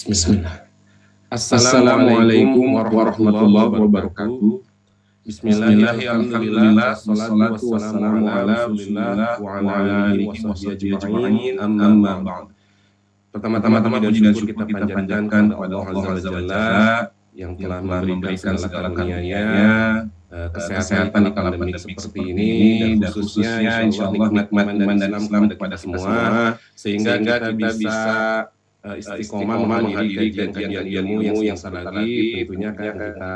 Bismillah. Assalamualaikum warahmatullahi wabarakatuh. Bismillahirrahmanirrahim. Bismillahirrahmanirrahim. Wassalatu Wassalatu wassalamu ala Rasulillah Rasulillah wa wa ala ala alihi alihi wa wa sahbihi sahbihi ajma'in. ajma'in. Amma Amma ba'd. ba'd. Pertama-tama puji dan syukur kita panjatkan kepada Allah Azza wa Jalla yang telah memberikan segala karunia-Nya, kesehatan di kala pandemi seperti ini, dan khususnya insyaallah nikmat iman dan Islam kepada kita semua, sehingga kita bisa istiqomah menghadiri kajian-kajian ilmu yang sebentar lagi tentunya akan kita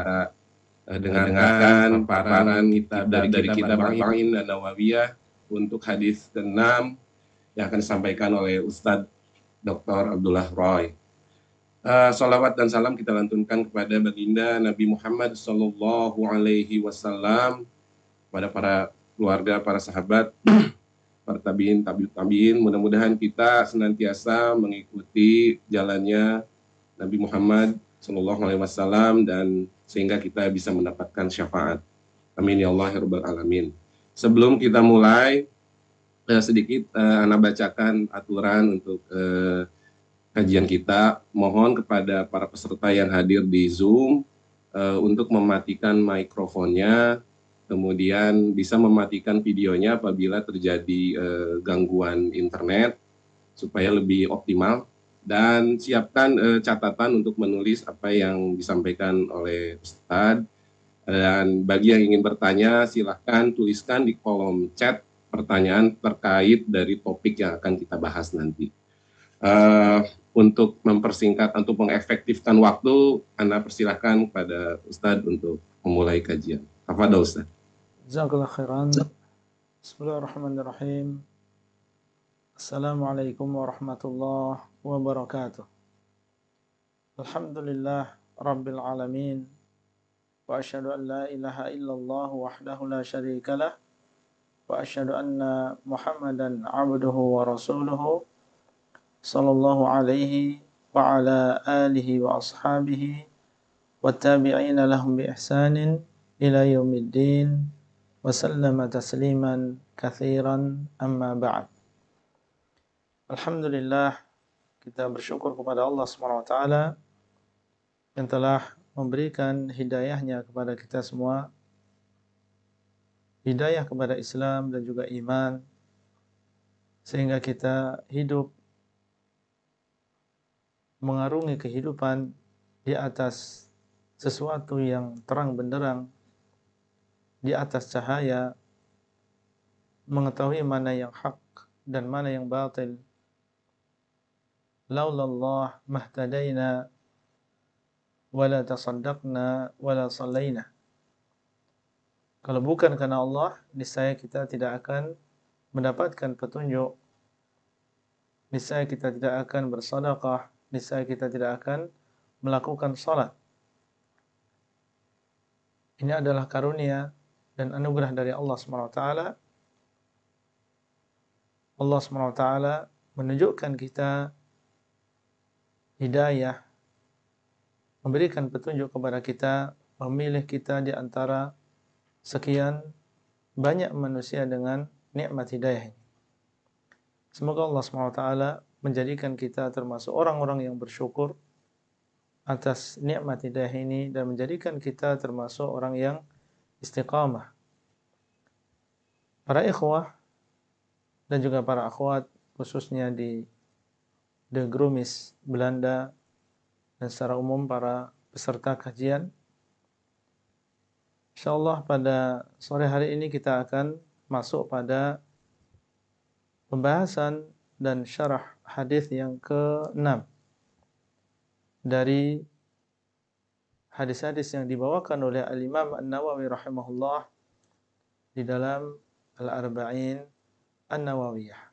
dengarkan paparan kitab dari kitab Arba'in An-Nawawiyah untuk hadis ke-6 yang akan disampaikan oleh Ustadz Dr. Abdullah Roy. Salawat dan salam kita lantunkan kepada baginda Nabi Muhammad Sallallahu Alaihi Wasallam, kepada para keluarga, para sahabat, para tabiin, tabiin. Mudah-mudahan kita senantiasa mengikuti jalannya Nabi Muhammad Sallallahu Alaihi Wasallam dan sehingga kita bisa mendapatkan syafaat. Amin ya Allah ya Rabbal Alamin. Sebelum kita mulai, sedikit Ana bacakan aturan untuk kajian kita. Mohon kepada para peserta yang hadir di Zoom untuk mematikan mikrofonnya, kemudian bisa mematikan videonya apabila terjadi gangguan internet supaya lebih optimal. Dan siapkan catatan untuk menulis apa yang disampaikan oleh Ustadz. Dan bagi yang ingin bertanya, silahkan tuliskan di kolom chat pertanyaan terkait dari topik yang akan kita bahas nanti. Untuk mempersingkat, untuk mengefektifkan waktu, Anda persilahkan pada Ustadz untuk memulai kajian. Tafadhol Ustadz. Jazakallah khairan. Bismillahirrahmanirrahim. Assalamualaikum warahmatullahi wabarakatuh. Alhamdulillah Rabbil alamin. Wa asyhadu an la ilaha illallah wahdahu la syarika lah. Wa asyhadu anna Muhammadan abduhu wa rasuluhu. Sallallahu alaihi wa ala alihi wa ashabihi. Wa tabi'ina lahum bi ihsanin ila yaumiddin. Wa sallama tasliman kathiran amma ba'd. Alhamdulillah, kita bersyukur kepada Allah SWT yang telah memberikan hidayahnya kepada kita semua, hidayah kepada Islam dan juga iman, sehingga kita hidup mengarungi kehidupan di atas sesuatu yang terang benderang, di atas cahaya, mengetahui mana yang hak dan mana yang batil. Laulallah mahtadaina wala tasaddaqna wala sallaina. Kalau bukan karena Allah, niscaya kita tidak akan mendapatkan petunjuk, niscaya kita tidak akan bersedekah, niscaya kita tidak akan melakukan salat. Ini adalah karunia dan anugerah dari Allah SWT. Allah SWT menunjukkan kita hidayah, memberikan petunjuk kepada kita, memilih kita di antara sekian banyak manusia dengan nikmat hidayah ini. Semoga Allah SWT menjadikan kita termasuk orang-orang yang bersyukur atas nikmat hidayah ini dan menjadikan kita termasuk orang yang istiqamah. Para ikhwah dan juga para akhwat, khususnya di De Grumis, Belanda, dan secara umum para peserta kajian. InsyaAllah pada sore hari ini kita akan masuk pada pembahasan dan syarah hadis yang ke-6 dari hadis-hadis yang dibawakan oleh Al-Imam An-Nawawi rahimahullah di dalam Al-Arba'in An-Nawawiyah.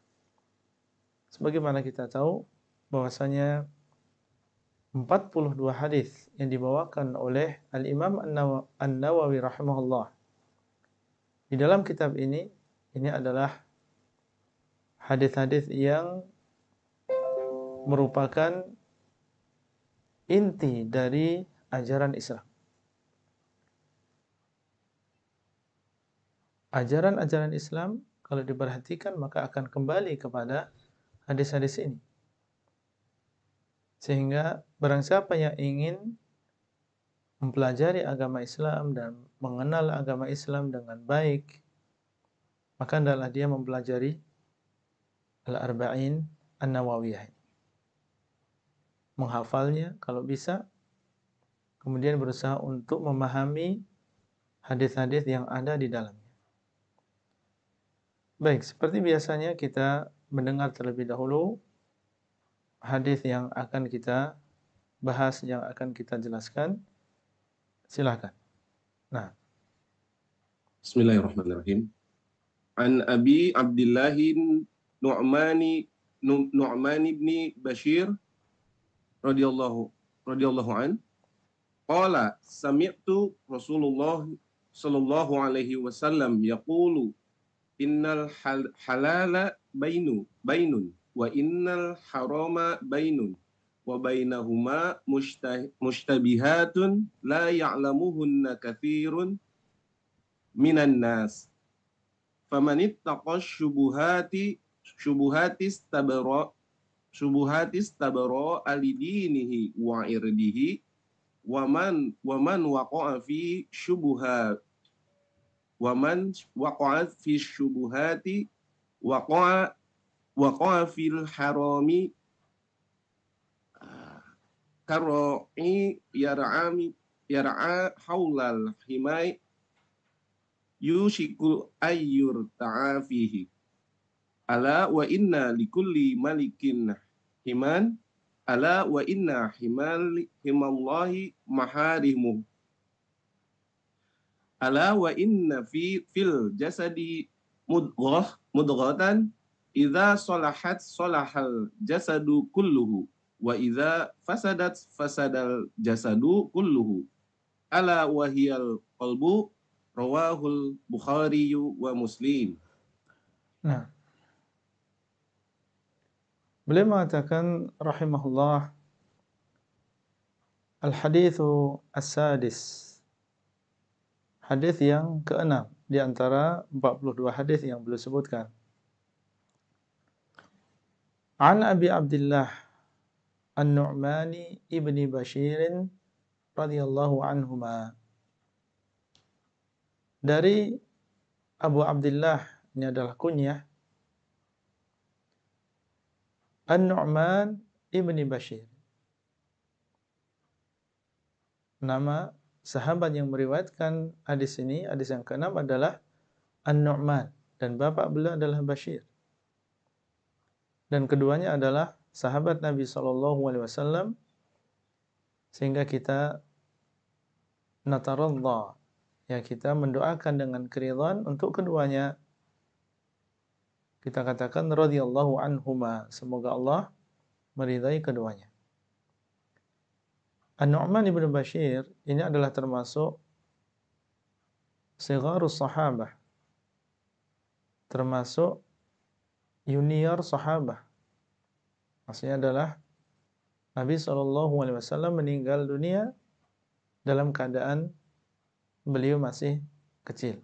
Sebagaimana kita tahu bahwasanya 42 hadis yang dibawakan oleh Al-Imam An-Nawawi rahimahullah di dalam kitab ini adalah hadis-hadis yang merupakan inti dari ajaran Islam. Ajaran-ajaran Islam kalau diperhatikan maka akan kembali kepada hadis-hadis ini. Sehingga barang siapa yang ingin mempelajari agama Islam dan mengenal agama Islam dengan baik, maka adalah dia mempelajari Al-Arba'in An-Nawawiyah. Menghafalnya kalau bisa, kemudian berusaha untuk memahami hadis-hadis yang ada di dalamnya. Baik, seperti biasanya kita mendengar terlebih dahulu hadis yang akan kita bahas, yang akan kita jelaskan. Silakan. Nah, Bismillahirrahmanirrahim. An Abi Abdillahin Nu'man ibn Bashir radhiyallahu an qala sami'tu Rasulullah sallallahu alaihi wasallam yaqulu innal halala bainun wa innal harama bainun wa bainahuma mushtabihatun la ya'lamuhunna katsirun minan nas faman ittaqa syubuhatis tabara alidinihi wa irdihi waman waqa'a fi syubuhat waman waqa'a fi syubuhati waqa'a fil harami karra'i yar'a haulal himay yushiku ayyur ta'afihi ala wa inna likulli malikin himan ala wa inna himallahi maharimu ala wa inna fil jasadi mudghatan idza salahat salahal jasadu kulluhu wa idza fasadat fasadal jasadu kulluhu ala wa hiyal qalbu rawahul Bukhari wa Muslim. nah, beliau mengatakan rahimahullah, al-haditsu as-sadis, hadis yang ke-6 di antara 42 hadis yang beliau sebutkan. An Abi Abdullah An-Nu'mani ibni Bashir radhiyallahu anhuma, dari Abu Abdullah, ini adalah kunyah, An-Nu'man ibni Bashir. Nama sahabat yang meriwayatkan hadis ini, hadis yang ke-6 adalah An-Nu'man, dan bapak beliau adalah Bashir. Dan keduanya adalah sahabat Nabi SAW, sehingga kita natarallah, ya, kita mendoakan dengan keridhaan untuk keduanya. Kita katakan radhiyallahu anhuma, semoga Allah meridai keduanya. An-Nu'man ibn Bashir ini adalah termasuk sigharus sahabah, termasuk junior sahabah. Maksudnya adalah Nabi SAW meninggal dunia dalam keadaan beliau masih kecil.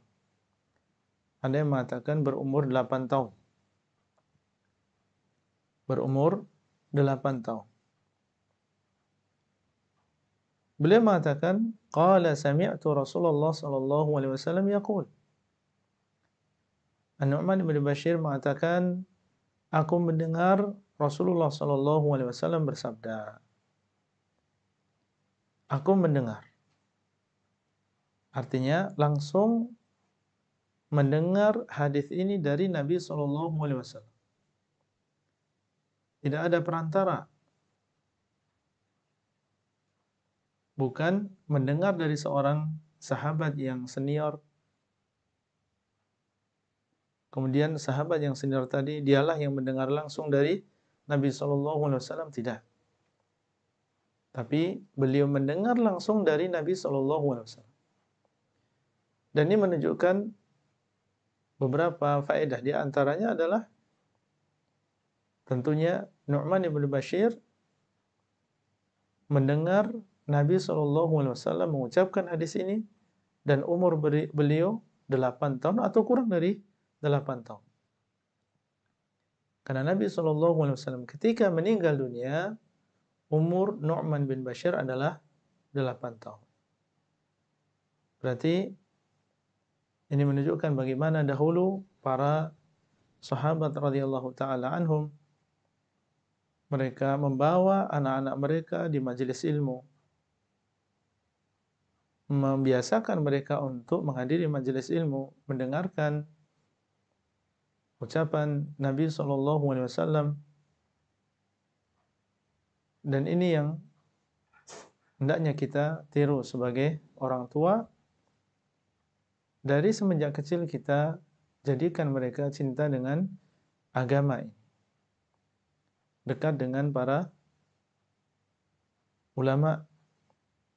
Ada yang mengatakan berumur 8 tahun. Berumur 8 tahun. Beliau mengatakan, qala sami'tu Rasulullah sallallahu alaihi wasallam yaqul. An-Nu'man bin Bashir mengatakan, aku mendengar Rasulullah sallallahu alaihi wasallam bersabda. Aku mendengar. Artinya langsung mendengar hadis ini dari Nabi sallallahu alaihi wasallam. Tidak ada perantara. Bukan mendengar dari seorang sahabat yang senior. Kemudian sahabat yang senior tadi dialah yang mendengar langsung dari Nabi SAW. Tidak. Tapi beliau mendengar langsung dari Nabi SAW. Dan ini menunjukkan beberapa faedah. Di antaranya adalah tentunya Nu'man ibn Bashir mendengar Nabi SAW mengucapkan hadis ini dan umur beliau 8 tahun atau kurang dari 8 tahun. Karena Nabi SAW ketika meninggal dunia, umur Nu'man bin Bashir adalah 8 tahun. Berarti ini menunjukkan bagaimana dahulu para sahabat radhiyallahu taala anhum mereka membawa anak-anak mereka di majelis ilmu, membiasakan mereka untuk menghadiri majelis ilmu, mendengarkan ucapan Nabi SAW, dan ini yang hendaknya kita tiru sebagai orang tua. Dari semenjak kecil kita jadikan mereka cinta dengan agama ini, dekat dengan para ulama,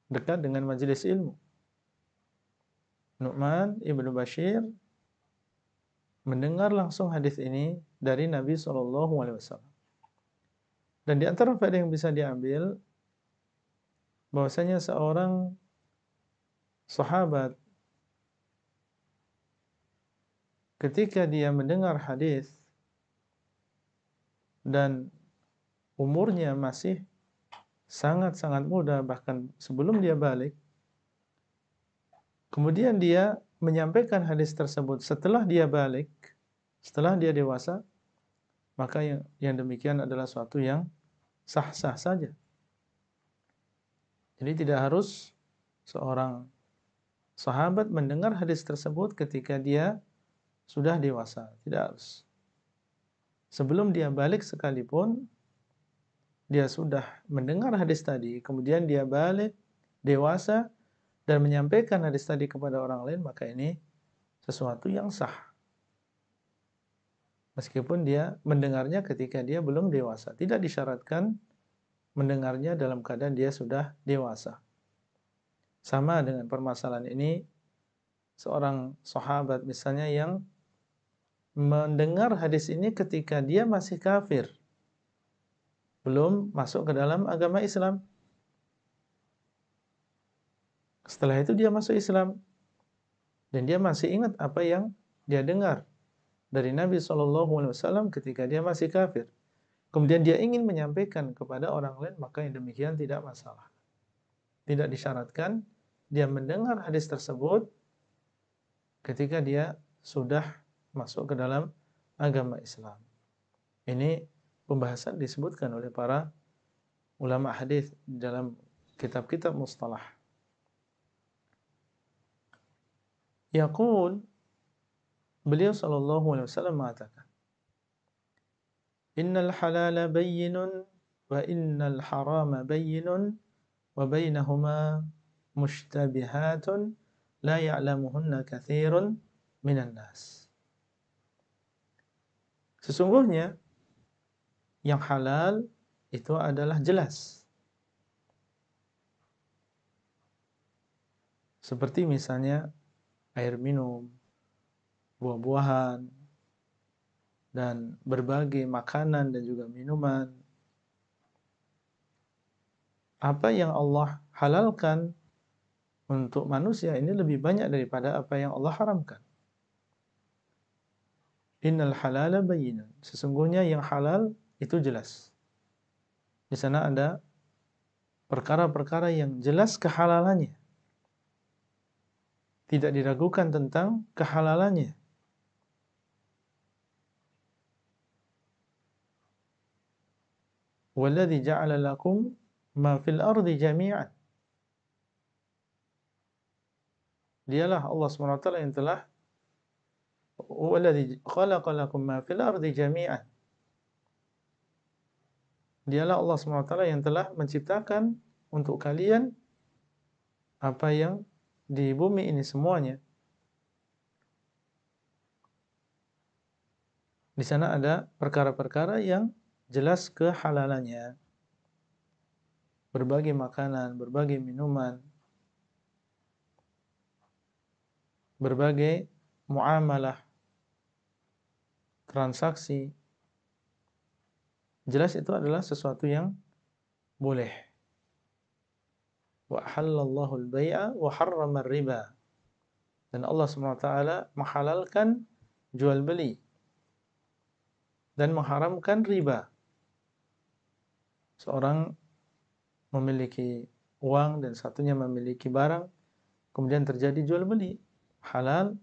dekat dengan majelis ilmu. Nu'man ibnu Bashir mendengar langsung hadis ini dari Nabi SAW. Dan di antara faedah yang bisa diambil, bahwasanya seorang sahabat ketika dia mendengar hadis dan umurnya masih sangat-sangat muda, bahkan sebelum dia balik, kemudian dia menyampaikan hadis tersebut setelah dia balik, setelah dia dewasa, maka yang demikian adalah suatu yang sah-sah saja. Jadi tidak harus seorang sahabat mendengar hadis tersebut ketika dia sudah dewasa, tidak harus. Sebelum dia balik sekalipun, dia sudah mendengar hadis tadi, kemudian dia balik dewasa dan menyampaikan hadis tadi kepada orang lain, maka ini sesuatu yang sah. Meskipun dia mendengarnya ketika dia belum dewasa, tidak disyaratkan mendengarnya dalam keadaan dia sudah dewasa. Sama dengan permasalahan ini, seorang sahabat misalnya yang mendengar hadis ini ketika dia masih kafir, belum masuk ke dalam agama Islam. Setelah itu dia masuk Islam, dan dia masih ingat apa yang dia dengar dari Nabi SAW ketika dia masih kafir. Kemudian dia ingin menyampaikan kepada orang lain, maka yang demikian tidak masalah. Tidak disyaratkan dia mendengar hadis tersebut ketika dia sudah masuk ke dalam agama Islam. Ini pembahasan disebutkan oleh para ulama hadis dalam kitab-kitab mustalah. Yaqul, beliau sallallahu alaihi wasallam mengatakan, innal halala bayyinun wa innal harama bayyinun wa bainahuma mushtabihatun la ya'lamuhunna katsirun minan nas. Sesungguhnya yang halal itu adalah jelas. Seperti misalnya air minum, buah-buahan, dan berbagai makanan dan juga minuman. Apa yang Allah halalkan untuk manusia ini lebih banyak daripada apa yang Allah haramkan. Innal halala bayyinun. Sesungguhnya yang halal itu jelas. Di sana ada perkara-perkara yang jelas kehalalannya. Tidak diragukan tentang kehalalannya. Walladzi ja'ala lakum ma fil ardi jami'an. Dialah Allah SWT yang telah walladzi khalaqa lakum ma fil ardi jami'an. Dialah Allah SWT yang telah menciptakan untuk kalian apa yang di bumi ini semuanya. Di sana ada perkara-perkara yang jelas kehalalannya. Berbagai makanan, berbagai minuman, berbagai muamalah, transaksi. Jelas itu adalah sesuatu yang boleh. Wa halallahu al-bai'a wa harrama ar-riba. Dan Allah SWT menghalalkan jual beli dan mengharamkan riba. Seorang memiliki uang dan satunya memiliki barang, kemudian terjadi jual beli. Halal,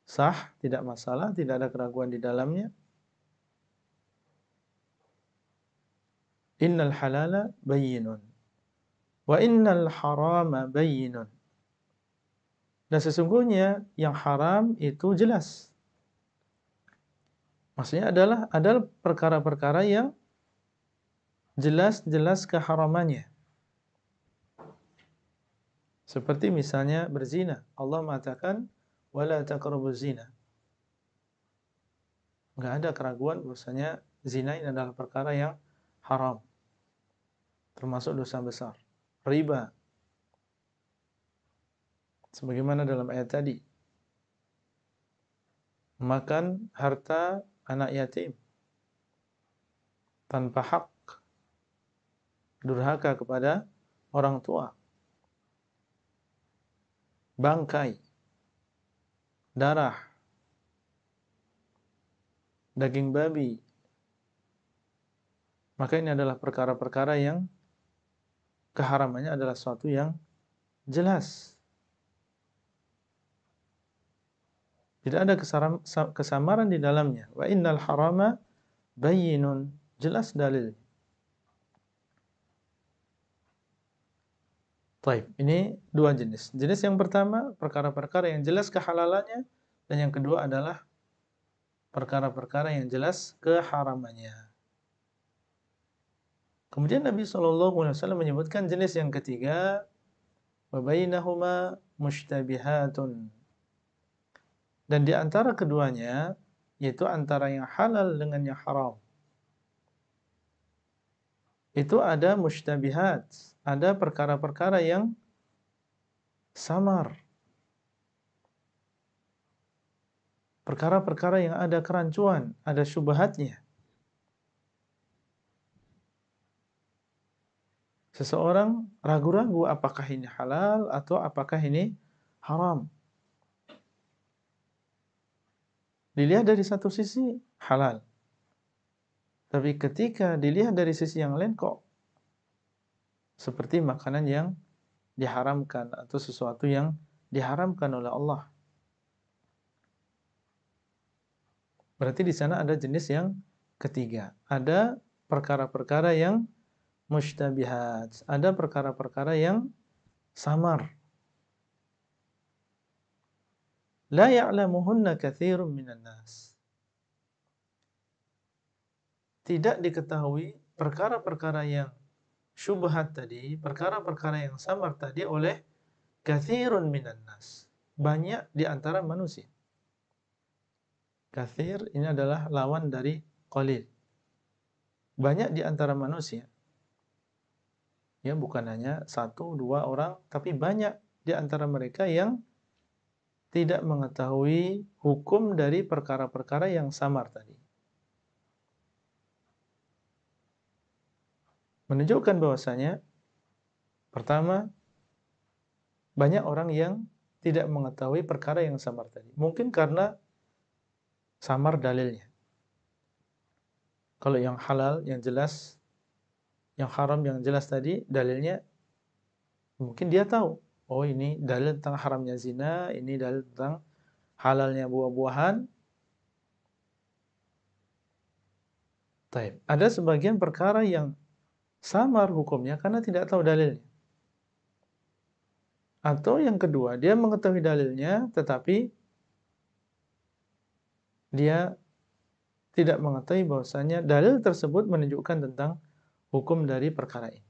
sah, tidak masalah, tidak ada keraguan di dalamnya. Innal halala bayyinun wa innal harama bayyinun. Dan sesungguhnya yang haram itu jelas. Maksudnya adalah perkara-perkara yang jelas-jelas keharamannya. Seperti misalnya berzina. Allah mengatakan wala taqrabuz zina. Enggak ada keraguan bahwasanya zina ini adalah perkara yang haram. Termasuk dosa besar. Riba. Sebagaimana dalam ayat tadi. Makan harta anak yatim tanpa hak. Durhaka kepada orang tua. Bangkai. Darah. Daging babi. Maka ini adalah perkara-perkara yang keharamannya adalah sesuatu yang jelas. Tidak ada kesamaran di dalamnya. Wa innal harama bayyinun. Jelas dalil. Baik, ini dua jenis. Jenis yang pertama, perkara-perkara yang jelas kehalalannya. Dan yang kedua adalah perkara-perkara yang jelas keharamannya. Kemudian Nabi SAW menyebutkan jenis yang ketiga, wa bainahuma mushtabihatun. Dan di antara keduanya, yaitu antara yang halal dengan yang haram, itu ada mushtabihat, ada perkara-perkara yang samar. Perkara-perkara yang ada kerancuan, ada syubhatnya. Seseorang ragu-ragu apakah ini halal atau apakah ini haram. Dilihat dari satu sisi halal. Tapi ketika dilihat dari sisi yang lain kok seperti makanan yang diharamkan atau sesuatu yang diharamkan oleh Allah. Berarti di sana ada jenis yang ketiga. Ada perkara-perkara yang mushtabihat. Ada perkara-perkara yang samar. La ya'lamuhunna katsirun minan nas. Tidak diketahui perkara-perkara yang syubhat tadi, perkara-perkara yang samar tadi oleh katsirun minan nas. Banyak di antara manusia. Katsir ini adalah lawan dari qalil. Banyak di antara manusia. Ya, bukan hanya satu, dua orang, tapi banyak di antara mereka yang tidak mengetahui hukum dari perkara-perkara yang samar tadi. Menunjukkan bahwasanya pertama, banyak orang yang tidak mengetahui perkara yang samar tadi. Mungkin karena samar dalilnya. Kalau yang halal, yang jelas, yang haram, yang jelas tadi, dalilnya mungkin dia tahu. Oh, ini dalil tentang haramnya zina, ini dalil tentang halalnya buah-buahan. Taib. Ada sebagian perkara yang samar hukumnya karena tidak tahu dalilnya. Atau yang kedua, dia mengetahui dalilnya tetapi dia tidak mengetahui bahwasanya dalil tersebut menunjukkan tentang hukum dari perkara ini.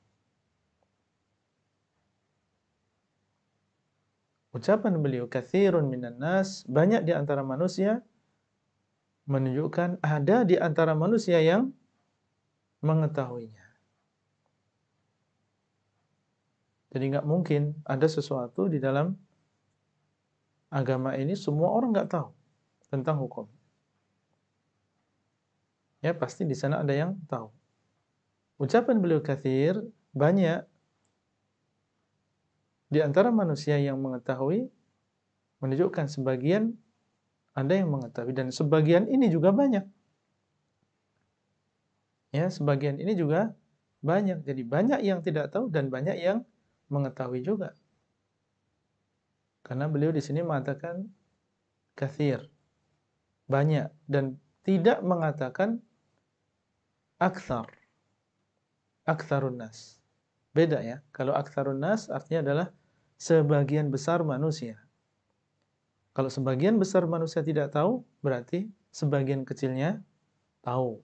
Ucapan beliau katsirun minan nas, banyak di antara manusia, menunjukkan ada di antara manusia yang mengetahuinya. Jadi nggak mungkin ada sesuatu di dalam agama ini semua orang nggak tahu tentang hukum. Ya, pasti di sana ada yang tahu. Ucapan beliau katsir, banyak di antara manusia yang mengetahui, menunjukkan sebagian ada yang mengetahui dan sebagian ini juga banyak. Ya, sebagian ini juga banyak. Jadi banyak yang tidak tahu dan banyak yang mengetahui juga. Karena beliau di sini mengatakan kathir, banyak, dan tidak mengatakan akthar, aktsarun nas. Beda ya. Kalau aktsarun nas artinya adalah sebagian besar manusia. Kalau sebagian besar manusia tidak tahu, berarti sebagian kecilnya tahu.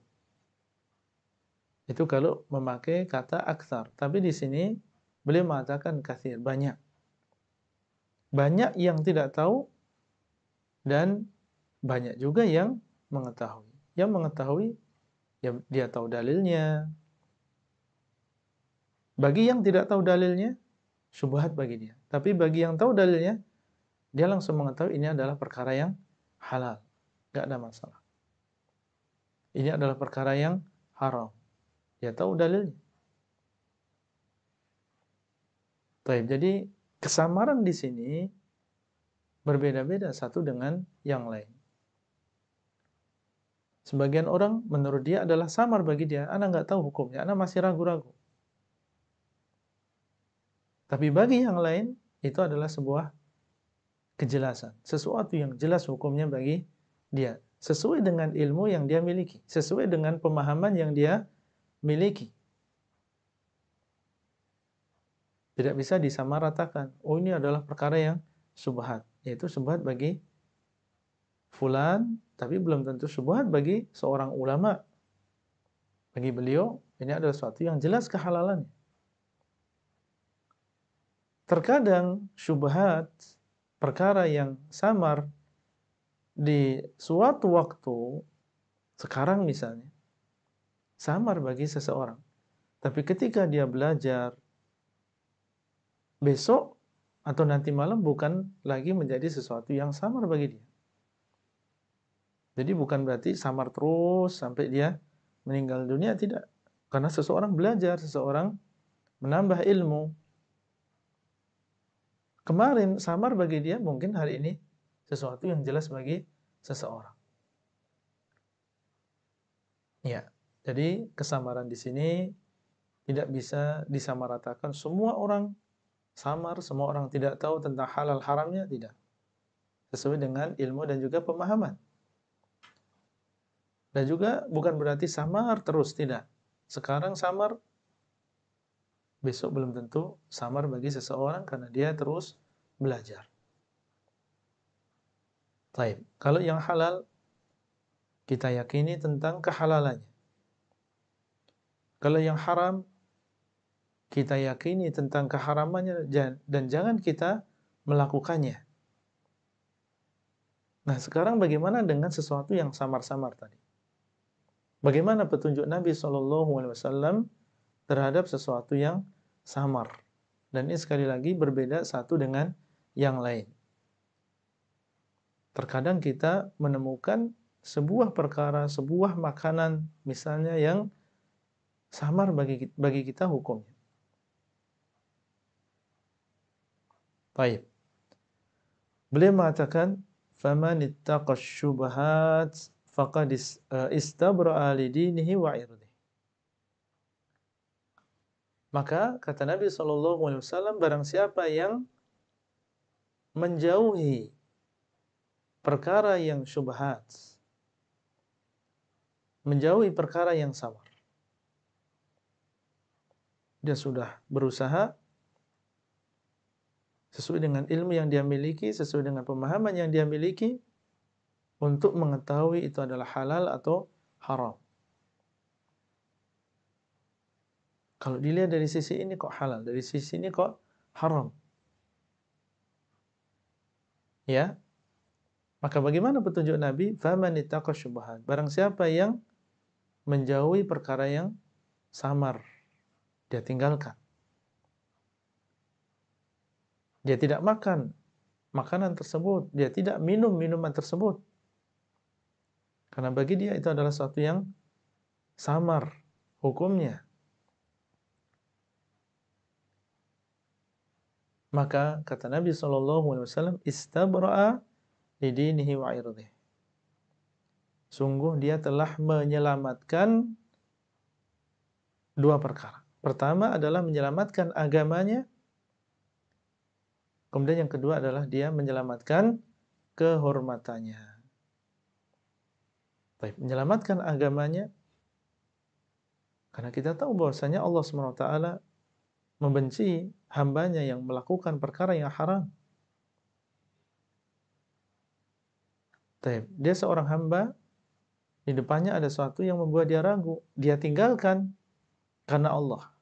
Itu kalau memakai kata aktsar. Tapi di sini beliau mengatakan kathir, banyak. Banyak yang tidak tahu dan banyak juga yang mengetahui. Yang mengetahui, ya dia tahu dalilnya. Bagi yang tidak tahu dalilnya, syubhat bagi dia. Tapi bagi yang tahu dalilnya, dia langsung mengetahui ini adalah perkara yang halal. Tidak ada masalah. Ini adalah perkara yang haram. Dia tahu dalilnya. Baik, jadi kesamaran di sini berbeda-beda satu dengan yang lain. Sebagian orang menurut dia adalah samar bagi dia. Ana nggak tahu hukumnya, ana masih ragu-ragu. Tapi bagi yang lain, itu adalah sebuah kejelasan. Sesuatu yang jelas hukumnya bagi dia. Sesuai dengan ilmu yang dia miliki. Sesuai dengan pemahaman yang dia miliki. Tidak bisa disamaratakan. Oh, ini adalah perkara yang syubhat. Yaitu syubhat bagi fulan, tapi belum tentu syubhat bagi seorang ulama. Bagi beliau, ini adalah sesuatu yang jelas kehalalannya. Terkadang syubhat, perkara yang samar di suatu waktu, sekarang misalnya, samar bagi seseorang. Tapi ketika dia belajar, besok atau nanti malam bukan lagi menjadi sesuatu yang samar bagi dia. Jadi bukan berarti samar terus sampai dia meninggal dunia, tidak. Karena seseorang belajar, seseorang menambah ilmu. Kemarin samar bagi dia, mungkin hari ini sesuatu yang jelas bagi seseorang. Ya, jadi kesamaran di sini tidak bisa disamaratakan. Semua orang samar, semua orang tidak tahu tentang halal haramnya, tidak. Sesuai dengan ilmu dan juga pemahaman. Dan juga bukan berarti samar terus, tidak. Sekarang samar, besok belum tentu samar bagi seseorang karena dia terus belajar. Baik, kalau yang halal, kita yakini tentang kehalalannya. Kalau yang haram, kita yakini tentang keharamannya dan jangan kita melakukannya. Nah, sekarang bagaimana dengan sesuatu yang samar-samar tadi? Bagaimana petunjuk Nabi SAW terhadap sesuatu yang samar? Dan ini sekali lagi berbeda satu dengan yang lain. Terkadang kita menemukan sebuah perkara, sebuah makanan misalnya yang samar bagi kita hukumnya. Baik. Beliau mengatakan, "Faman ittaqash syubhat faqad istabra'a li dinihi wa 'irdihi." Maka kata Nabi SAW, barang siapa yang menjauhi perkara yang syubhat, menjauhi perkara yang samar, dia sudah berusaha sesuai dengan ilmu yang dia miliki, sesuai dengan pemahaman yang dia miliki, untuk mengetahui itu adalah halal atau haram. Kalau dilihat dari sisi ini kok halal, dari sisi ini kok haram. Ya. Maka bagaimana petunjuk Nabi? Faman ittaqa syubhat. Barang siapa yang menjauhi perkara yang samar, dia tinggalkan. Dia tidak makan makanan tersebut, dia tidak minum minuman tersebut. Karena bagi dia itu adalah sesuatu yang samar hukumnya. Maka kata Nabi SAW, istabra'a lidinihi wa 'irdihi. Sungguh dia telah menyelamatkan dua perkara. Pertama adalah menyelamatkan agamanya, kemudian yang kedua adalah dia menyelamatkan kehormatannya. Baik, menyelamatkan agamanya, karena kita tahu bahwasanya Allah SWT membenci hambanya yang melakukan perkara yang haram. Baik, dia seorang hamba, di depannya ada sesuatu yang membuat dia ragu, dia tinggalkan karena Allah.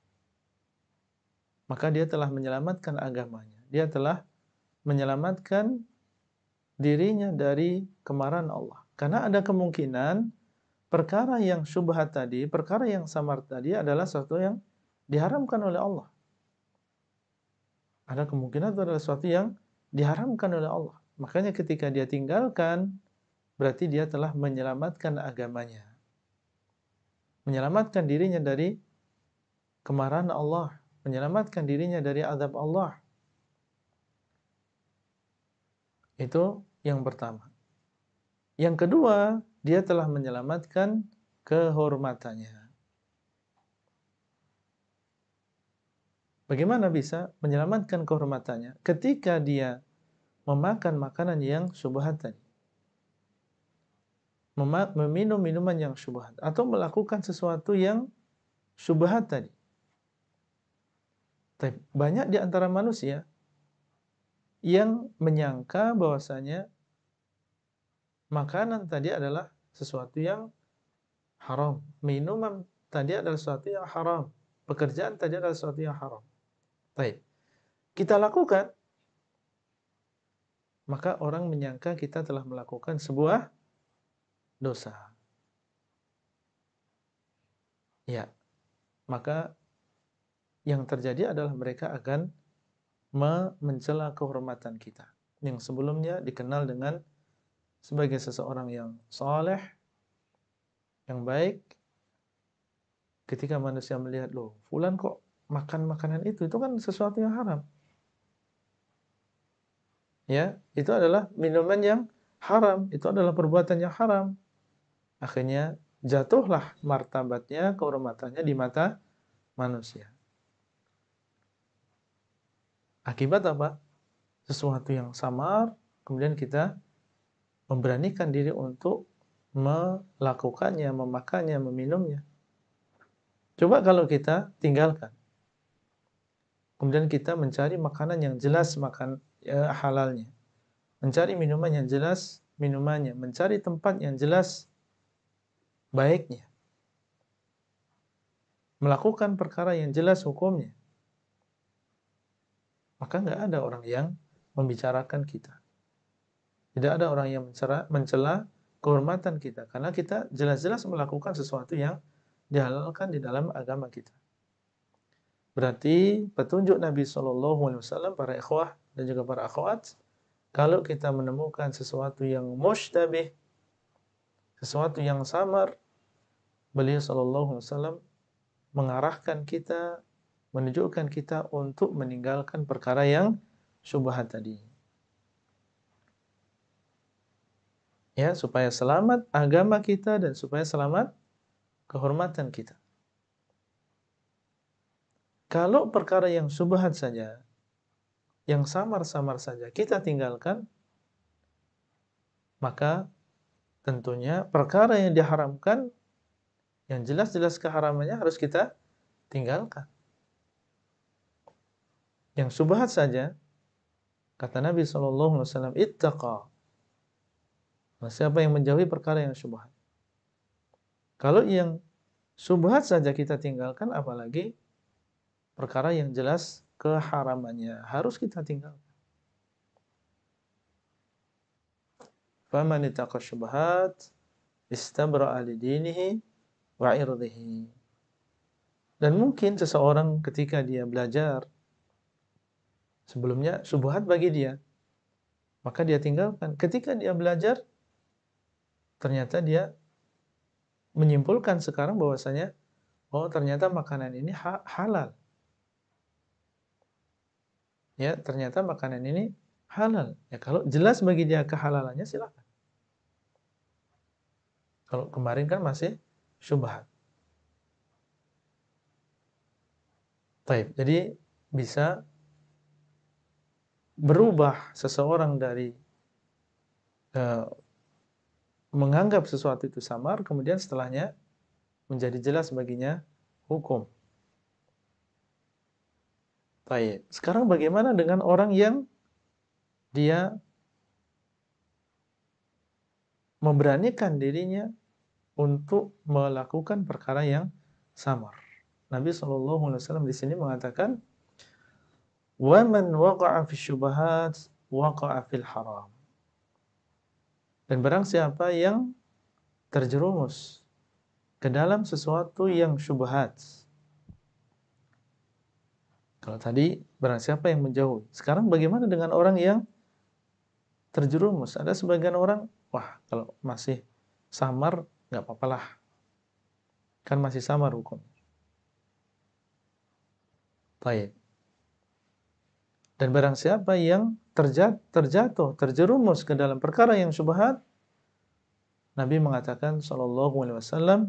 Maka dia telah menyelamatkan agamanya. Dia telah menyelamatkan dirinya dari kemarahan Allah. Karena ada kemungkinan perkara yang syubhat tadi, perkara yang samar tadi adalah sesuatu yang diharamkan oleh Allah. Ada kemungkinan itu adalah sesuatu yang diharamkan oleh Allah. Makanya ketika dia tinggalkan, berarti dia telah menyelamatkan agamanya. Menyelamatkan dirinya dari kemarahan Allah. Menyelamatkan dirinya dari azab Allah. Itu yang pertama. Yang kedua, dia telah menyelamatkan kehormatannya. Bagaimana bisa menyelamatkan kehormatannya? Ketika dia memakan makanan yang syubhat tadi. Meminum minuman yang syubhat. Atau melakukan sesuatu yang syubhat tadi. Banyak di antara manusia yang menyangka bahwasanya makanan tadi adalah sesuatu yang haram. Minuman tadi adalah sesuatu yang haram. Pekerjaan tadi adalah sesuatu yang haram. Baik. Kita lakukan, maka orang menyangka kita telah melakukan sebuah dosa. Ya. Maka yang terjadi adalah mereka akan mencela kehormatan kita. Yang sebelumnya dikenal dengan sebagai seseorang yang saleh, yang baik. Ketika manusia melihat, loh, fulan kok makan makanan itu kan sesuatu yang haram. Ya, itu adalah minuman yang haram, itu adalah perbuatan yang haram. Akhirnya jatuhlah martabatnya, kehormatannya di mata manusia. Akibat apa? Sesuatu yang samar, kemudian kita memberanikan diri untuk melakukannya, memakannya, meminumnya. Coba kalau kita tinggalkan. Kemudian kita mencari makanan yang jelas halalnya. Mencari minuman yang jelas minumannya. Mencari tempat yang jelas baiknya. Melakukan perkara yang jelas hukumnya. Maka nggak ada orang yang membicarakan kita. Tidak ada orang yang mencela kehormatan kita. Karena kita jelas-jelas melakukan sesuatu yang dihalalkan di dalam agama kita. Berarti petunjuk Nabi SAW, para ikhwah dan juga para akhwat, kalau kita menemukan sesuatu yang mushtabih, sesuatu yang samar, beliau SAW mengarahkan kita, menunjukkan kita untuk meninggalkan perkara yang syubhat tadi. Ya, supaya selamat agama kita dan supaya selamat kehormatan kita. Kalau perkara yang syubhat saja, yang samar-samar saja kita tinggalkan, maka tentunya perkara yang diharamkan, yang jelas-jelas keharamannya harus kita tinggalkan. Yang syubhat saja, kata Nabi SAW, ittaqa. Siapa yang menjauhi perkara yang syubhat. Kalau yang syubhat saja kita tinggalkan, apalagi perkara yang jelas keharamannya harus kita tinggalkan. Faman ittaqa syubhat istabra'a lidinihi wa irdihi. Dan mungkin seseorang ketika dia belajar, sebelumnya syubhat bagi dia, maka dia tinggalkan. Ketika dia belajar, ternyata dia menyimpulkan sekarang bahwasanya, oh ternyata makanan ini halal. Ya, ternyata makanan ini halal. Ya, kalau jelas bagi dia kehalalannya, silakan. Kalau kemarin kan masih syubhat. Taib. Jadi bisa berubah seseorang dari eh, menganggap sesuatu itu samar, kemudian setelahnya menjadi jelas baginya hukum. Taib. Sekarang bagaimana dengan orang yang dia memberanikan dirinya untuk melakukan perkara yang samar? Nabi SAW di sini mengatakan, "Wa man waqa'a fi syubhat waqa'a fil haram." Dan barang siapa yang terjerumus ke dalam sesuatu yang syubhat. Kalau tadi barang siapa yang menjauh. Sekarang bagaimana dengan orang yang terjerumus? Ada sebagian orang, wah kalau masih samar nggak apa-apalah, kan masih samar hukum. Baik. Dan barang siapa yang terjatuh, terjerumus ke dalam perkara yang syubhat, Nabi mengatakan sallallahu alaihi wasallam,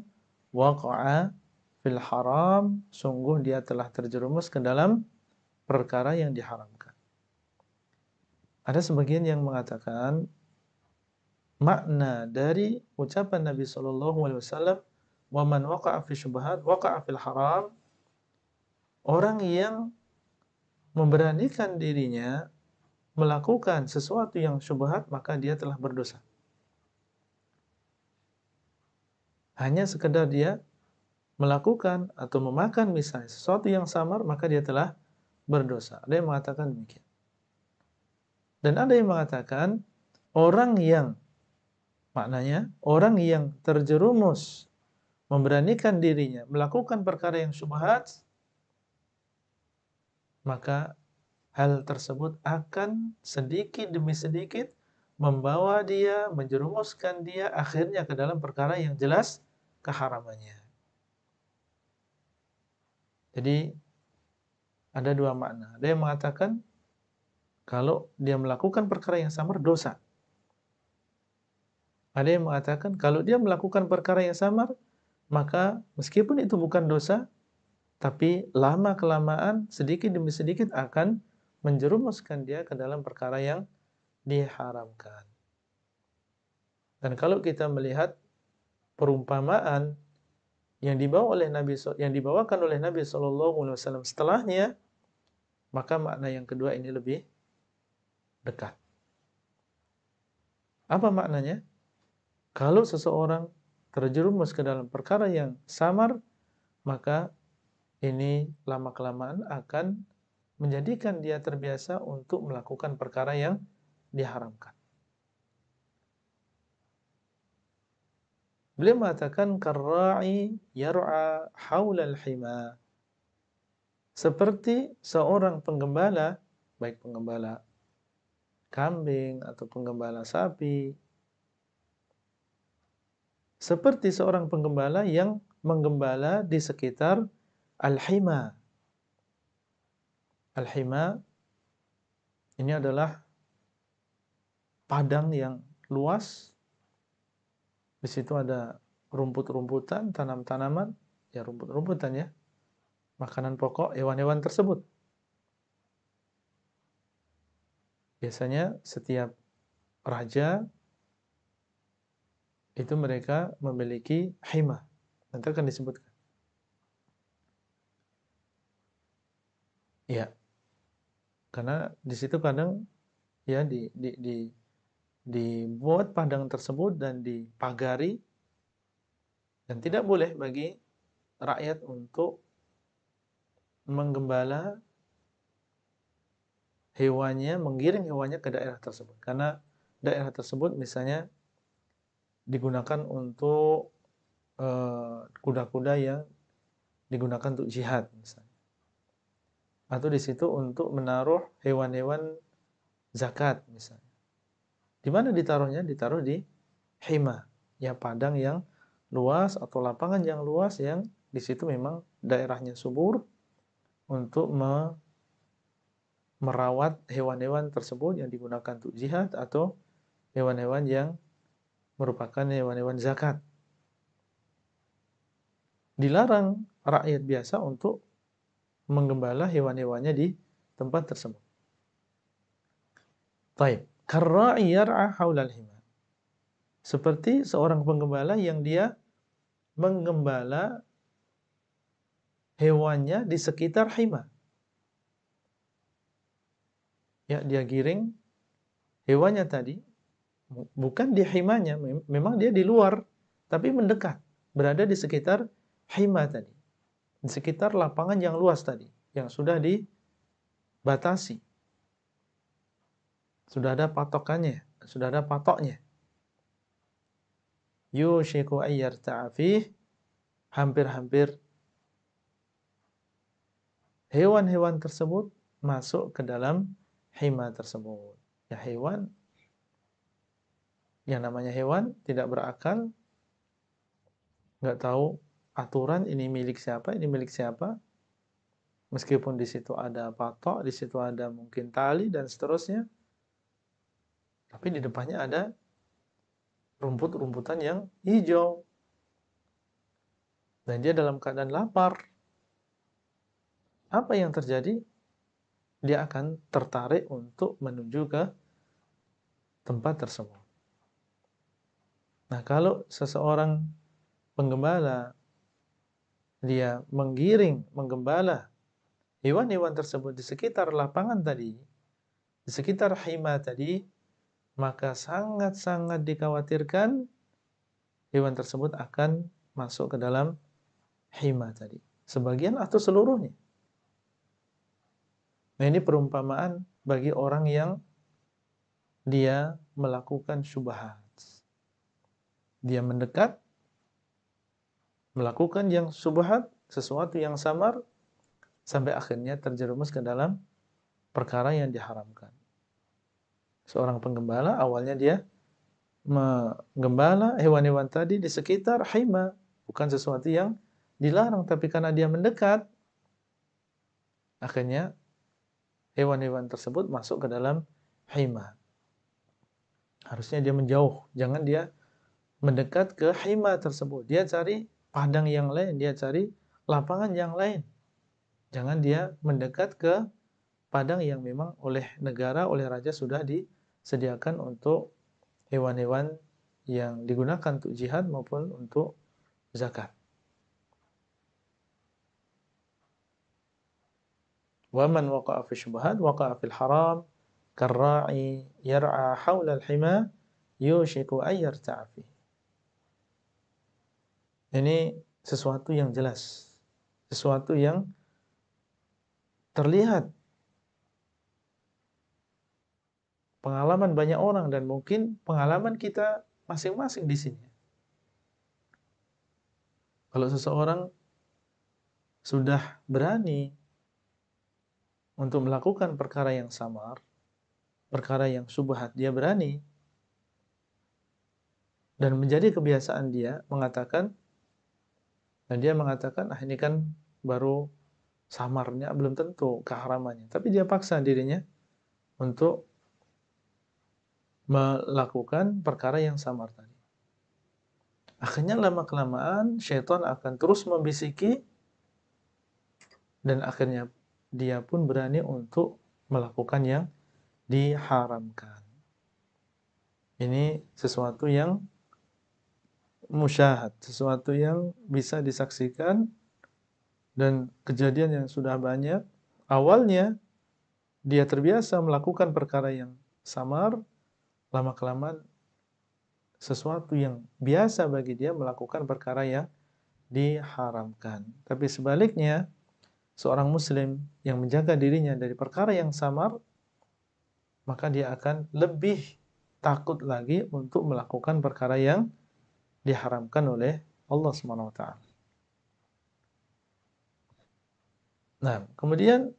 waqa'a fil haram, sungguh dia telah terjerumus ke dalam perkara yang diharamkan. Ada sebagian yang mengatakan makna dari ucapan Nabi sallallahu alaihi wasallam, wa man waqa'a fi syubhat waqa'a fil haram, orang yang memberanikan dirinya melakukan sesuatu yang syubhat maka dia telah berdosa. Hanya sekedar dia melakukan atau memakan misalnya sesuatu yang samar maka dia telah berdosa. Ada yang mengatakan demikian. Dan ada yang mengatakan orang yang maknanya orang yang terjerumus memberanikan dirinya melakukan perkara yang syubhat, maka hal tersebut akan sedikit demi sedikit membawa dia, menjerumuskan dia akhirnya ke dalam perkara yang jelas keharamannya. Jadi ada dua makna. Ada yang mengatakan kalau dia melakukan perkara yang samar dosa. Ada yang mengatakan kalau dia melakukan perkara yang samar, maka meskipun itu bukan dosa, tapi lama-kelamaan sedikit demi sedikit akan menjerumuskan dia ke dalam perkara yang diharamkan. Dan kalau kita melihat perumpamaan yang dibawakan oleh Nabi SAW setelahnya, maka makna yang kedua ini lebih dekat. Apa maknanya? Kalau seseorang terjerumus ke dalam perkara yang samar, maka ini lama-kelamaan akan menjadikan dia terbiasa untuk melakukan perkara yang diharamkan. Beliau mengatakan karra'i yar'a haulal hima. Seperti seorang penggembala, baik penggembala kambing atau penggembala sapi, seperti seorang penggembala yang menggembala di sekitar al-hima. Al-hima ini adalah padang yang luas. Di situ ada rumput-rumputan, tanam-tanaman, ya rumput-rumputan ya, makanan pokok hewan-hewan tersebut. Biasanya setiap raja itu mereka memiliki hima. Nanti akan disebutkan. Ya, karena di situ kadang ya dibuat padang tersebut dan dipagari dan tidak boleh bagi rakyat untuk menggembala hewannya, menggiring hewannya ke daerah tersebut. Karena daerah tersebut misalnya digunakan untuk kuda-kuda yang digunakan untuk jihad misalnya. Atau di situ untuk menaruh hewan-hewan zakat misalnya. Di mana ditaruhnya? Ditaruh di hima, ya padang yang luas atau lapangan yang luas yang di situ memang daerahnya subur untuk merawat hewan-hewan tersebut yang digunakan untuk jihad atau hewan-hewan yang merupakan hewan-hewan zakat. Dilarang rakyat biasa untuk menggembala hewan-hewannya di tempat tersebut. Taib. Karra'i yar'a haulal hima. Seperti seorang penggembala yang dia menggembala hewannya di sekitar hima. Ya, dia giring hewannya tadi, bukan di himanya, memang dia di luar, tapi mendekat, berada di sekitar hima tadi, di sekitar lapangan yang luas tadi, yang sudah dibatasi, sudah ada patokannya, sudah ada patoknya. Yushiku ayyar ta'afih, hampir-hampir hewan-hewan tersebut masuk ke dalam hima tersebut. Ya, hewan, yang namanya hewan tidak berakal, nggak tahu aturan ini milik siapa, ini milik siapa. Meskipun di situ ada patok, di situ ada mungkin tali dan seterusnya, tapi di depannya ada rumput-rumputan yang hijau. Dan dia dalam keadaan lapar. Apa yang terjadi? Dia akan tertarik untuk menuju ke tempat tersebut. Nah, kalau seseorang penggembala, dia menggiring, menggembala hewan-hewan tersebut di sekitar lapangan tadi, di sekitar hima tadi, maka sangat-sangat dikhawatirkan hewan tersebut akan masuk ke dalam hima tadi. Sebagian atau seluruhnya. Nah, ini perumpamaan bagi orang yang dia melakukan syubhat. Dia mendekat, melakukan yang syubhat, sesuatu yang samar, sampai akhirnya terjerumus ke dalam perkara yang diharamkan. Seorang penggembala, awalnya dia menggembala hewan-hewan tadi di sekitar hima, bukan sesuatu yang dilarang, tapi karena dia mendekat, akhirnya hewan-hewan tersebut masuk ke dalam hima. Harusnya dia menjauh, jangan dia mendekat ke hima tersebut. Dia cari padang yang lain, dia cari lapangan yang lain. Jangan dia mendekat ke padang yang memang oleh negara, oleh raja sudah disediakan untuk hewan-hewan yang digunakan untuk jihad maupun untuk zakat. Wa man waqa'a fi syubhat waqa'a fil haram karra'i yar'a haula al-hima yushiku ay yarta'a fi. Ini sesuatu yang jelas, sesuatu yang terlihat, pengalaman banyak orang dan mungkin pengalaman kita masing-masing di sini. Kalau seseorang sudah berani untuk melakukan perkara yang samar, perkara yang syubhat, dia berani, dan menjadi kebiasaan dia mengatakan, dan dia mengatakan, ini kan baru samarnya, belum tentu keharamannya. Tapi dia paksa dirinya untuk melakukan perkara yang samar tadi. Akhirnya lama-kelamaan syaitan akan terus membisiki, dan akhirnya dia pun berani untuk melakukan yang diharamkan. Ini sesuatu yang musyahad, sesuatu yang bisa disaksikan, dan kejadian yang sudah banyak. Awalnya dia terbiasa melakukan perkara yang samar, lama-kelamaan sesuatu yang biasa bagi dia melakukan perkara yang diharamkan. Tapi sebaliknya, seorang muslim yang menjaga dirinya dari perkara yang samar, maka dia akan lebih takut lagi untuk melakukan perkara yang diharamkan oleh Allah Subhanahu wa taala. Nah, kemudian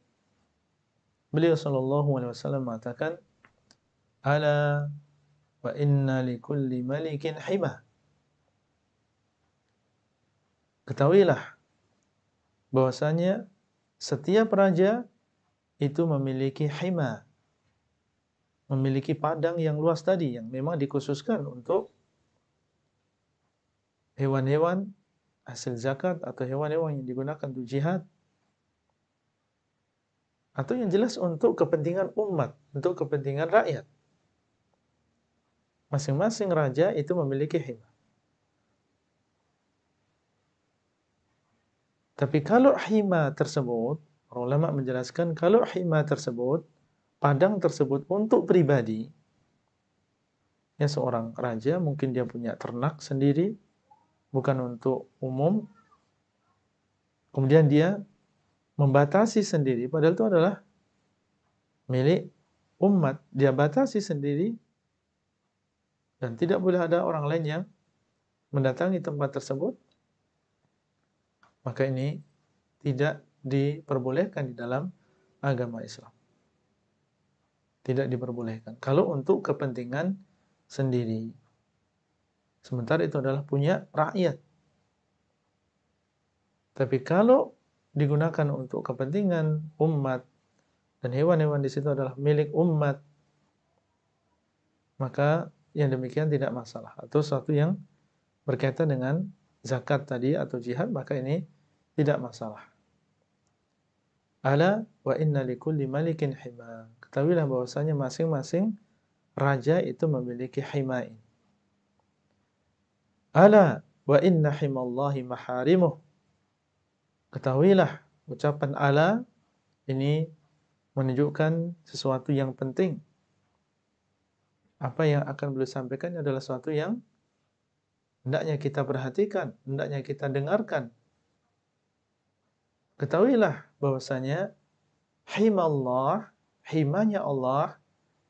beliau sallallahu alaihi wasallam mengatakan, "Ala wa inna likulli malikin hima." Ketahuilah bahwasanya setiap raja itu memiliki hima, memiliki padang yang luas tadi yang memang dikhususkan untuk hewan-hewan hasil zakat atau hewan-hewan yang digunakan untuk jihad. atau yang jelas untuk kepentingan umat, untuk kepentingan rakyat. Masing-masing raja itu memiliki hima. Tapi kalau hima tersebut, para ulama menjelaskan kalau hima tersebut, padang tersebut untuk pribadi, ya seorang raja mungkin dia punya ternak sendiri, bukan untuk umum, kemudian dia membatasi sendiri, padahal itu adalah milik umat, dia batasi sendiri, dan tidak boleh ada orang lain yang mendatangi tempat tersebut, maka ini tidak diperbolehkan di dalam agama Islam. Tidak diperbolehkan. Kalau untuk kepentingan sendiri. Sementara itu adalah punya rakyat. Tapi kalau digunakan untuk kepentingan umat dan hewan-hewan di situ adalah milik umat, maka yang demikian tidak masalah. Atau sesuatu yang berkaitan dengan zakat tadi atau jihad, maka ini tidak masalah. Ala wa inna likulli malikin hima. Ketahuilah bahwasanya masing-masing raja itu memiliki himain. Ala wa inna himallahi maharimuh. Ketahuilah, ucapan ala ini menunjukkan sesuatu yang penting. Apa yang akan beliau sampaikan adalah sesuatu yang hendaknya kita perhatikan, hendaknya kita dengarkan. Ketahuilah bahwasanya himallah, himanya Allah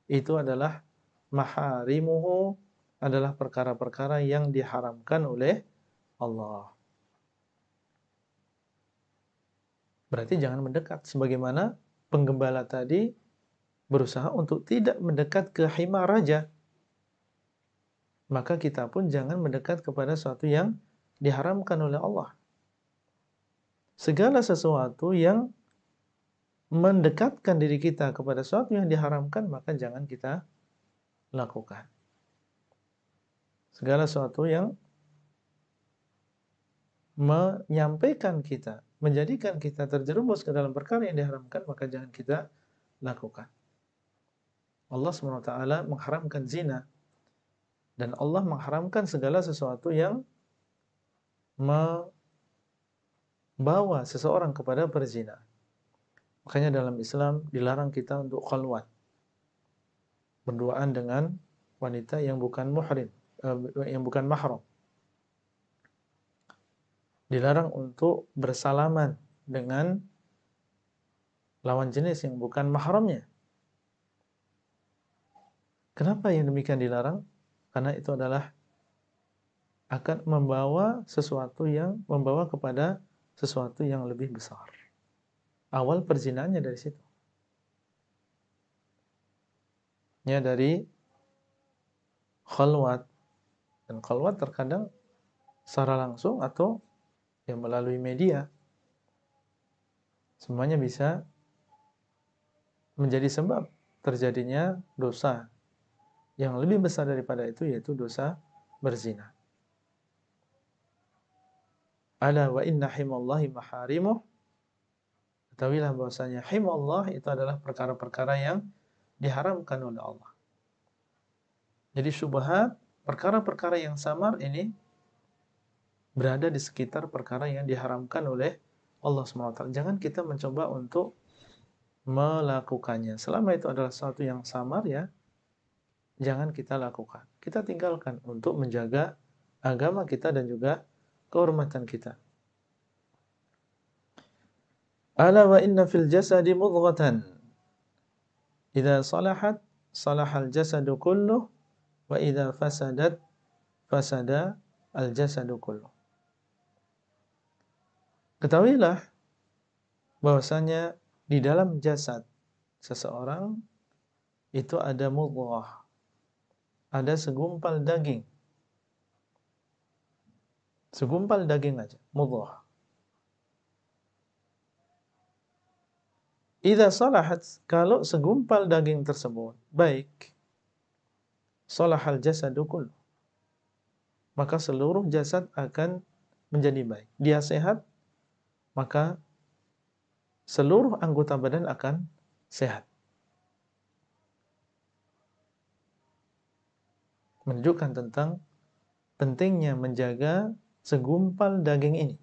itu adalah maharimuhu, adalah perkara-perkara yang diharamkan oleh Allah. Berarti jangan mendekat, sebagaimana penggembala tadi berusaha untuk tidak mendekat ke hima raja. Maka kita pun jangan mendekat kepada sesuatu yang diharamkan oleh Allah. Segala sesuatu yang mendekatkan diri kita kepada sesuatu yang diharamkan, maka jangan kita lakukan. Segala sesuatu yang menyampaikan kita, menjadikan kita terjerumus ke dalam perkara yang diharamkan, maka jangan kita lakukan. Allah SWT mengharamkan zina, dan Allah mengharamkan segala sesuatu yang membawa seseorang kepada berzina. Makanya dalam Islam dilarang kita untuk khalwat, berduaan dengan wanita yang bukan muhrim, yang bukan mahram. Dilarang untuk bersalaman dengan lawan jenis yang bukan mahramnya. Kenapa yang demikian dilarang? Karena itu adalah akan membawa sesuatu yang membawa kepada sesuatu yang lebih besar. Awal perzinaannya dari situ. Ya, dari khalwat. Dan khalwat terkadang secara langsung atau yang melalui media. Semuanya bisa menjadi sebab terjadinya dosa yang lebih besar daripada itu, yaitu dosa berzina. Ala wa inna himallahi maharimuh. Ketahuilah bahwasanya himallah itu adalah perkara-perkara yang diharamkan oleh Allah. Jadi syubhat, perkara-perkara yang samar ini berada di sekitar perkara yang diharamkan oleh Allah SWT. Jangan kita mencoba untuk melakukannya. Selama itu adalah sesuatu yang samar, ya, jangan kita lakukan. Kita tinggalkan untuk menjaga agama kita dan juga kehormatan kita. Ala wa inna fil jasadi mudghatan. Idza salahat, salahal jasadu kulluh, wa idza fasadat, fasada al jasadu kulluh. Ketahuilah bahwasanya di dalam jasad seseorang itu ada mudghah, ada segumpal daging. Segumpal daging aja, mudghah. Idza salahat, kalau segumpal daging tersebut baik, salahal jasadu kulluh, maka seluruh jasad akan menjadi baik. Dia sehat, maka seluruh anggota badan akan sehat. Menunjukkan tentang pentingnya menjaga segumpal daging ini.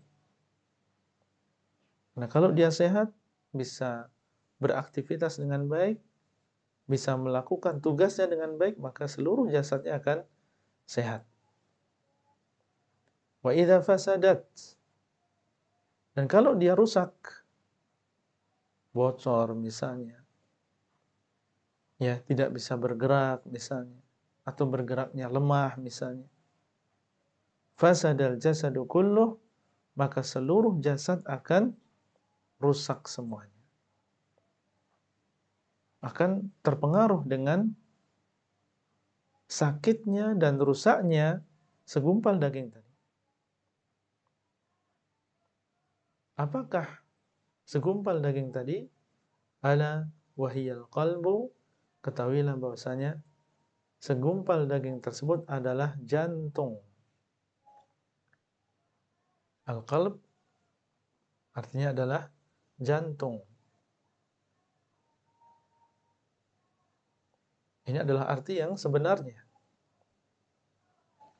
Nah, kalau dia sehat, bisa beraktivitas dengan baik, bisa melakukan tugasnya dengan baik, maka seluruh jasadnya akan sehat. Wa idza fasadat, dan kalau dia rusak, bocor misalnya, ya tidak bisa bergerak misalnya, atau bergeraknya lemah misalnya, fasadal jasadu kulluh, maka seluruh jasad akan rusak semuanya. Akan terpengaruh dengan sakitnya dan rusaknya segumpal daging tadi. Apakah segumpal daging tadi? Ala wahiyal qalbu, ketahuilah bahwasanya segumpal daging tersebut adalah jantung. Al-qalb artinya adalah jantung. Ini adalah arti yang sebenarnya.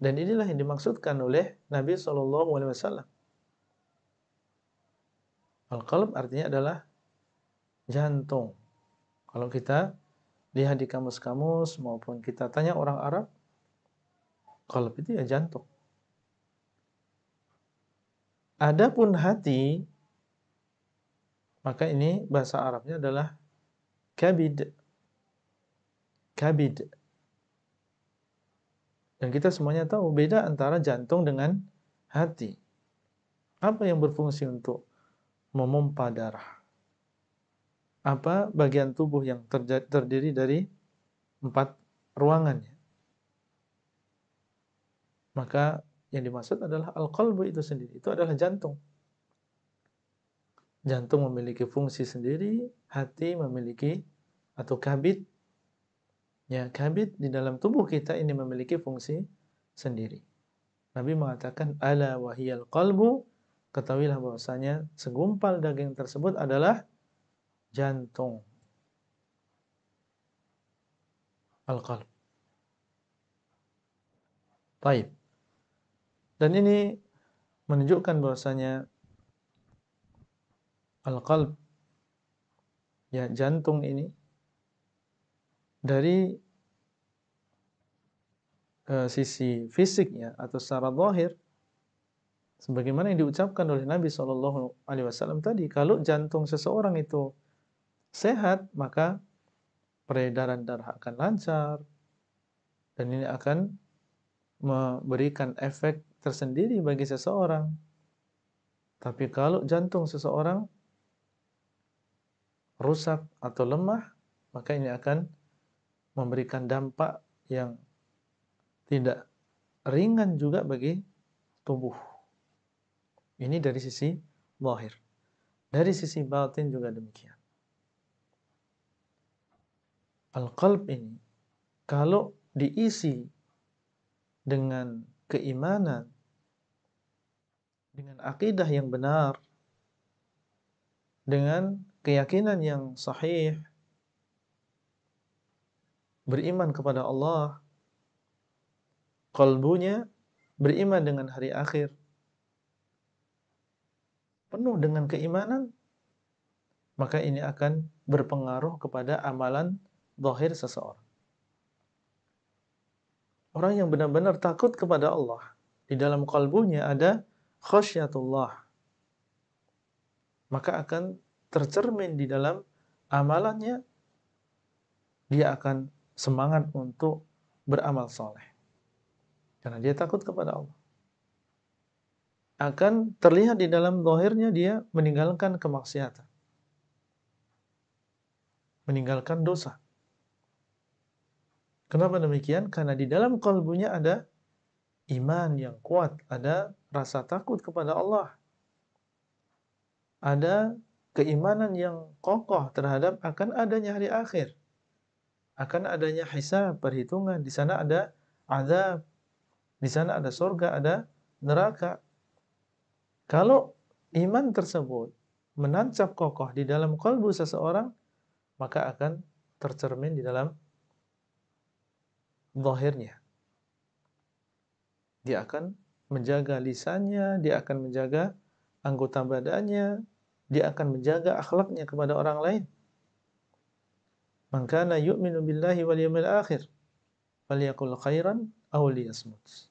Dan inilah yang dimaksudkan oleh Nabi SAW. Al-qalb artinya adalah jantung. Kalau kita lihat di kamus-kamus maupun kita tanya orang Arab, qalb itu ya jantung. Adapun hati, maka ini bahasa Arabnya adalah kabid. Kabid. Dan kita semuanya tahu beda antara jantung dengan hati. Apa yang berfungsi untuk memompa darah? Apa bagian tubuh yang terdiri dari 4 ruangannya? Maka yang dimaksud adalah al-qalbu itu sendiri. Itu adalah jantung. Jantung memiliki fungsi sendiri, hati memiliki, atau kabid. Ya, kabid di dalam tubuh kita ini memiliki fungsi sendiri. Nabi mengatakan, ala wahiyal qalbu, ketahuilah bahwasanya segumpal daging tersebut adalah jantung. Al-qalb. Baik. Dan ini menunjukkan bahwasanya al-qalb, ya jantung ini, dari sisi fisiknya atau secara zahir, sebagaimana yang diucapkan oleh Nabi SAW tadi, kalau jantung seseorang itu sehat, maka peredaran darah akan lancar, dan ini akan memberikan efek tersendiri bagi seseorang. Tapi kalau jantung seseorang rusak atau lemah, maka ini akan memberikan dampak yang tidak ringan juga bagi tubuh. Ini dari sisi zahir. Dari sisi batin juga demikian. Al-qalb ini, kalau diisi dengan keimanan, dengan akidah yang benar, dengan keyakinan yang sahih, beriman kepada Allah, qalbunya beriman dengan hari akhir, penuh dengan keimanan, maka ini akan berpengaruh kepada amalan zahir seseorang. Orang yang benar-benar takut kepada Allah, di dalam qalbunya ada khasyatullah, maka akan tercermin di dalam amalannya. Dia akan semangat untuk beramal soleh, karena dia takut kepada Allah. Akan terlihat di dalam zahirnya dia meninggalkan kemaksiatan, meninggalkan dosa. Kenapa demikian? Karena di dalam kalbunya ada iman yang kuat, ada rasa takut kepada Allah, ada keimanan yang kokoh terhadap akan adanya hari akhir, akan adanya hisab, perhitungan. Di sana ada azab, di sana ada surga, ada neraka. Kalau iman tersebut menancap kokoh di dalam kalbu seseorang, maka akan tercermin di dalam zahirnya. Dia akan menjaga lisannya, dia akan menjaga anggota badannya, dia akan menjaga akhlaknya kepada orang lain. Man kana yu'minu billahi wal yawmil akhir falyaqul khairan aw liyasmut.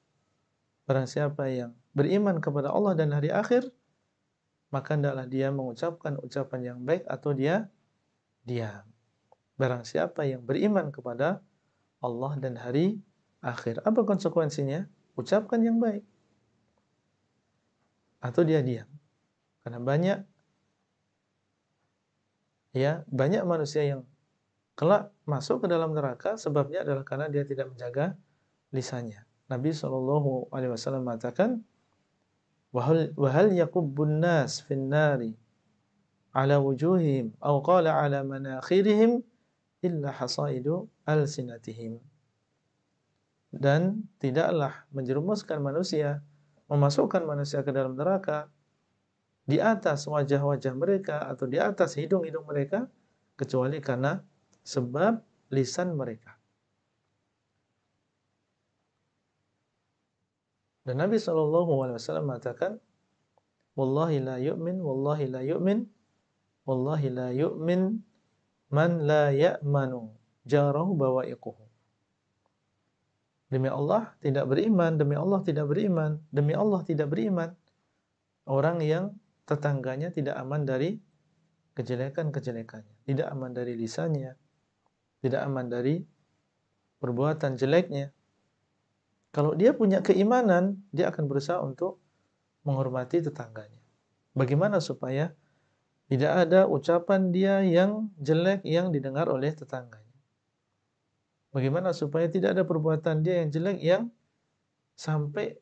Barang siapa yang beriman kepada Allah dan hari akhir, maka hendaklah dia mengucapkan ucapan yang baik atau dia diam. Barang siapa yang beriman kepada Allah dan hari akhir, apa konsekuensinya? Ucapkan yang baik atau dia diam. Karena banyak manusia yang kelak masuk ke dalam neraka sebabnya adalah karena dia tidak menjaga lisannya. Nabi SAW mengatakan, wahal yakubbun nas fin nari ala wujuhihim aw qala ala manakhirihim illa hasaidu alsinatihim. Dan tidaklah menjerumuskan manusia, memasukkan manusia ke dalam neraka di atas wajah-wajah mereka atau di atas hidung-hidung mereka kecuali karena sebab lisan mereka. Dan Nabi SAW mengatakan, wallahi la yu'min, wallahi la yu'min, wallahi la yu'min man la ya'manu jarahu bawa'iquhu. Demi Allah tidak beriman, demi Allah tidak beriman, demi Allah tidak beriman orang yang tetangganya tidak aman dari kejelekan-kejelekannya, tidak aman dari lisannya, tidak aman dari perbuatan jeleknya. Kalau dia punya keimanan, dia akan berusaha untuk menghormati tetangganya. Bagaimana supaya tidak ada ucapan dia yang jelek yang didengar oleh tetangganya? Bagaimana supaya tidak ada perbuatan dia yang jelek yang sampai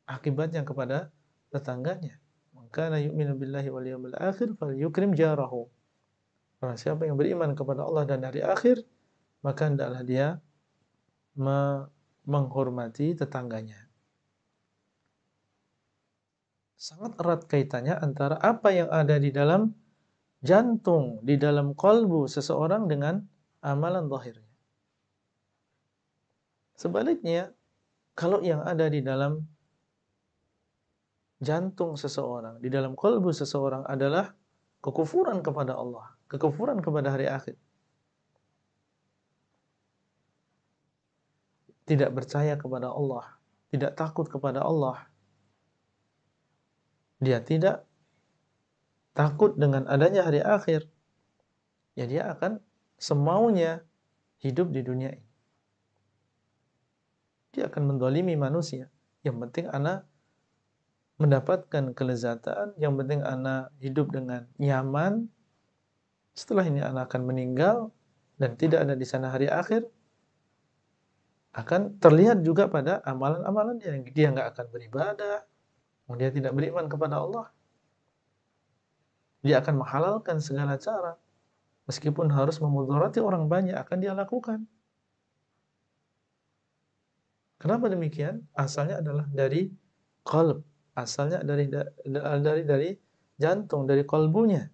akibatnya kepada tetangganya? Maka yu'minu billahi wal yawmil akhir falyukrim jarahu. Barang siapa yang beriman kepada Allah dan hari akhir, maka hendaklah dia menghormati tetangganya. Sangat erat kaitannya antara apa yang ada di dalam jantung, di dalam kalbu seseorang dengan amalan zahirnya. Sebaliknya, kalau yang ada di dalam jantung seseorang, di dalam kalbu seseorang adalah kekufuran kepada Allah, kekufuran kepada hari akhir, tidak percaya kepada Allah, tidak takut kepada Allah, dia tidak takut dengan adanya hari akhir, ya dia akan semaunya hidup di dunia ini. Dia akan mendolimi manusia. Yang penting ana mendapatkan kelezatan, yang penting ana hidup dengan nyaman. Setelah ini ana akan meninggal dan tidak ada di sana hari akhir. Akan terlihat juga pada amalan-amalan dia. Dia nggak akan beribadah, dia tidak beriman kepada Allah. Dia akan menghalalkan segala cara. Meskipun harus memudarati orang banyak, akan dia lakukan. Kenapa demikian? Asalnya adalah dari qalb, asalnya dari jantung, dari kalbunya.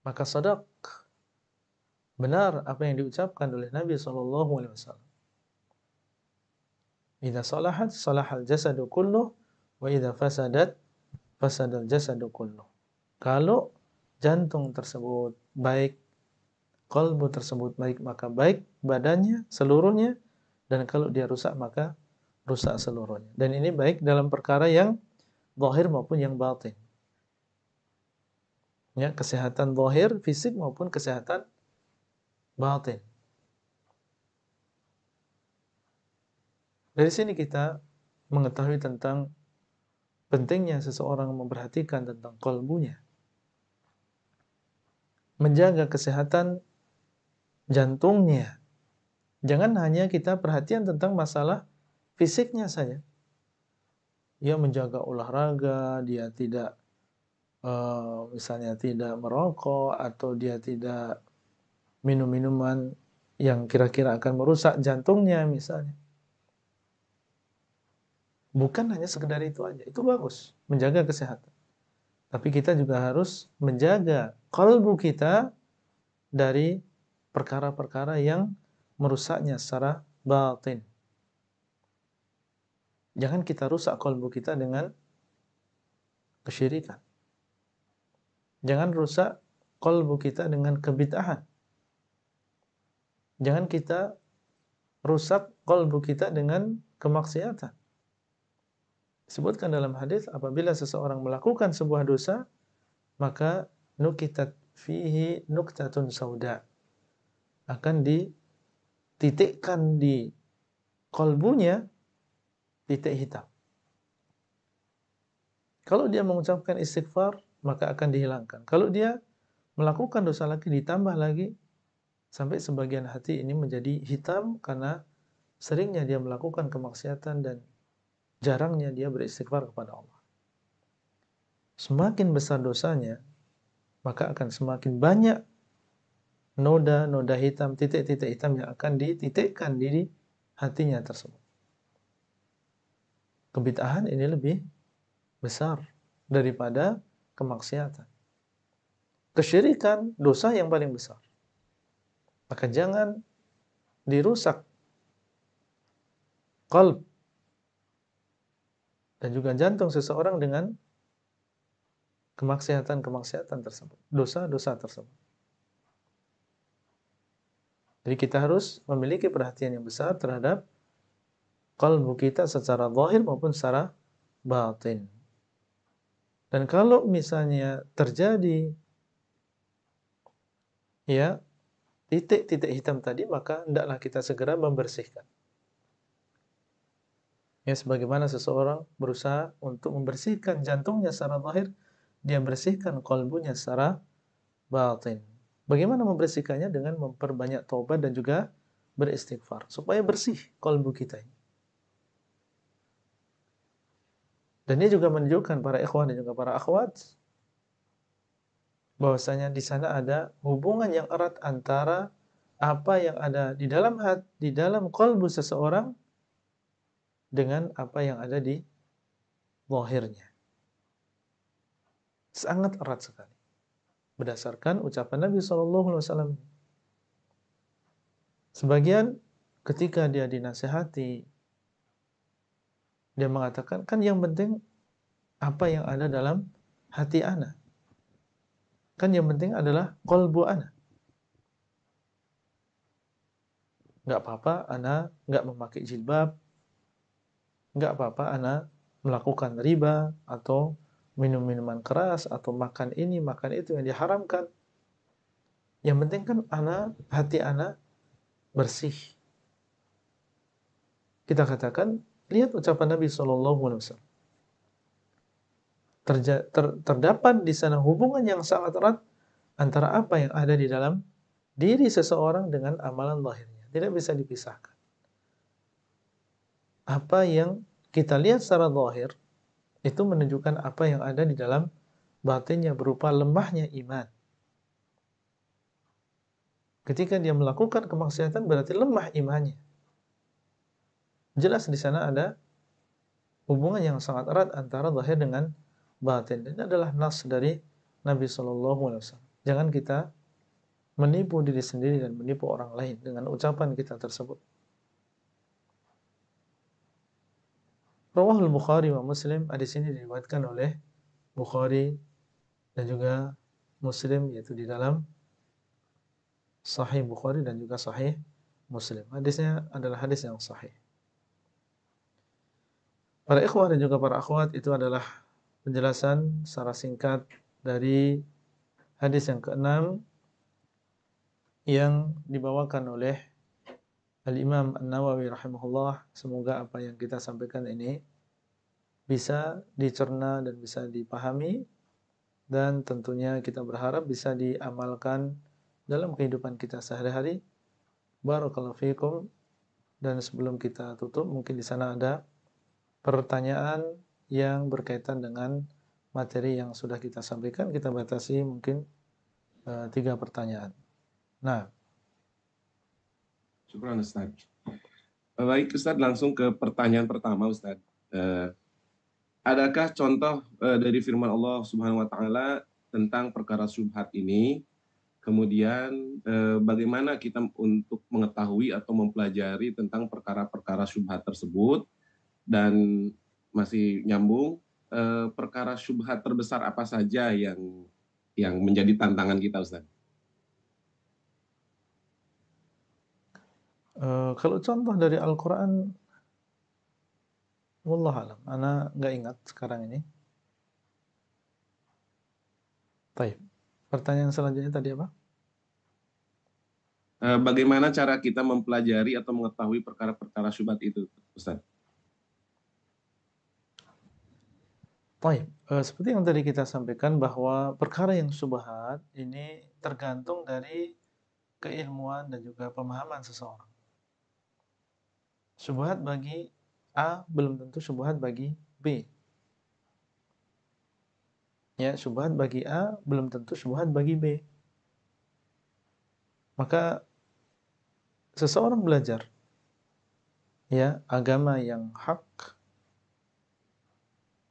Maka sadaq, benar apa yang diucapkan oleh Nabi SAW. Idza salahat, salahal jasadu kulluh, wa idza fasadat, fasadal jasadu kulluh. Kalau jantung tersebut baik, kalbu tersebut baik, maka baik badannya seluruhnya, dan kalau dia rusak maka rusak seluruhnya. Dan ini baik dalam perkara yang zahir maupun yang batin. Ya, kesehatan zahir fisik maupun kesehatan batin. Dari sini kita mengetahui tentang pentingnya seseorang memperhatikan tentang kalbunya, menjaga kesehatan jantungnya. Jangan hanya kita perhatian tentang masalah fisiknya saja. Dia menjaga olahraga, dia tidak misalnya tidak merokok, atau dia tidak minum minuman yang kira-kira akan merusak jantungnya misalnya. Bukan hanya sekedar itu aja, itu bagus, menjaga kesehatan. Tapi kita juga harus menjaga qalbu kita dari perkara-perkara yang merusaknya secara batin. Jangan kita rusak qalbu kita dengan kesyirikan. Jangan rusak qalbu kita dengan kebid'ahan. Jangan kita rusak qalbu kita dengan kemaksiatan. Disebutkan dalam hadis, apabila seseorang melakukan sebuah dosa, maka nukitat fihi nuktatun sauda, akan dititikkan di qalbunya titik hitam. Kalau dia mengucapkan istighfar, maka akan dihilangkan. Kalau dia melakukan dosa lagi, ditambah lagi, sampai sebagian hati ini menjadi hitam karena seringnya dia melakukan kemaksiatan dan jarangnya dia beristighfar kepada Allah. Semakin besar dosanya, maka akan semakin banyak noda-noda hitam, titik-titik hitam yang akan dititikkan di hatinya tersebut. Kebid'ahan ini lebih besar daripada kemaksiatan. Kesyirikan dosa yang paling besar. Maka jangan dirusak qalb dan juga jantung seseorang dengan kemaksiatan-kemaksiatan tersebut, dosa-dosa tersebut. Jadi kita harus memiliki perhatian yang besar terhadap qalbu kita secara zahir maupun secara batin. Dan kalau misalnya terjadi ya titik-titik hitam tadi, maka hendaklah kita segera membersihkan. Ya, sebagaimana seseorang berusaha untuk membersihkan jantungnya secara zahir, dia bersihkan qalbunya secara batin. Bagaimana membersihkannya? Dengan memperbanyak taubat dan juga beristighfar supaya bersih qalbu kita ini. Dan ini juga menunjukkan para ikhwan dan juga para akhwat bahwasanya di sana ada hubungan yang erat antara apa yang ada di dalam qalbu seseorang dengan apa yang ada di zahirnya. Sangat erat sekali. Berdasarkan ucapan Nabi SAW. Sebagian ketika dia dinasihati, dia mengatakan, kan yang penting apa yang ada dalam hati ana. Kan yang penting adalah qalbu ana. Enggak apa-apa ana enggak memakai jilbab. Enggak apa-apa ana melakukan riba atau minum minuman keras atau makan ini, makan itu yang diharamkan. Yang penting kan hati ana bersih. Kita katakan, lihat ucapan Nabi SAW. Terdapat di sana hubungan yang sangat erat antara apa yang ada di dalam diri seseorang dengan amalan zahirnya. Tidak bisa dipisahkan. Apa yang kita lihat secara zahir itu menunjukkan apa yang ada di dalam batinnya berupa lemahnya iman. Ketika dia melakukan kemaksiatan berarti lemah imannya. Jelas di sana ada hubungan yang sangat erat antara zahir dengan batin. Ini adalah nas dari Nabi SAW. Jangan kita menipu diri sendiri dan menipu orang lain dengan ucapan kita tersebut. Rawahul Bukhari wa Muslim, hadis ini diriwayatkan oleh Bukhari dan juga Muslim, yaitu di dalam Sahih Bukhari dan juga Sahih Muslim. Hadisnya adalah hadis yang sahih. Para ikhwah dan juga para akhwat, itu adalah penjelasan secara singkat dari hadis yang ke-6 yang dibawakan oleh Al-Imam An-Nawawi rahimahullah. Semoga apa yang kita sampaikan ini bisa dicerna dan bisa dipahami, dan tentunya kita berharap bisa diamalkan dalam kehidupan kita sehari-hari. Barakallahu fiikum. Dan sebelum kita tutup, mungkin di sana ada pertanyaan yang berkaitan dengan materi yang sudah kita sampaikan. Kita batasi mungkin 3 pertanyaan. Nah, Syukran Ustaz. Baik Ustaz, langsung ke pertanyaan pertama Ustaz. adakah contoh dari firman Allah Subhanahu wa taala tentang perkara syubhat ini? Kemudian bagaimana kita untuk mengetahui atau mempelajari tentang perkara-perkara syubhat tersebut, dan masih nyambung, perkara syubhat terbesar apa saja yang menjadi tantangan kita, Ustaz? Kalau contoh dari Al-Quran, wallah alam, ana nggak ingat sekarang ini. Baik. Pertanyaan selanjutnya tadi apa? Bagaimana cara kita mempelajari atau mengetahui perkara-perkara syubhat itu, Ustaz? Baik. Seperti yang tadi kita sampaikan bahwa perkara yang syubhat ini tergantung dari keilmuan dan juga pemahaman seseorang. Syubhat bagi A belum tentu syubhat bagi B. Ya, syubhat bagi A belum tentu syubhat bagi B. Maka seseorang belajar ya agama yang hak,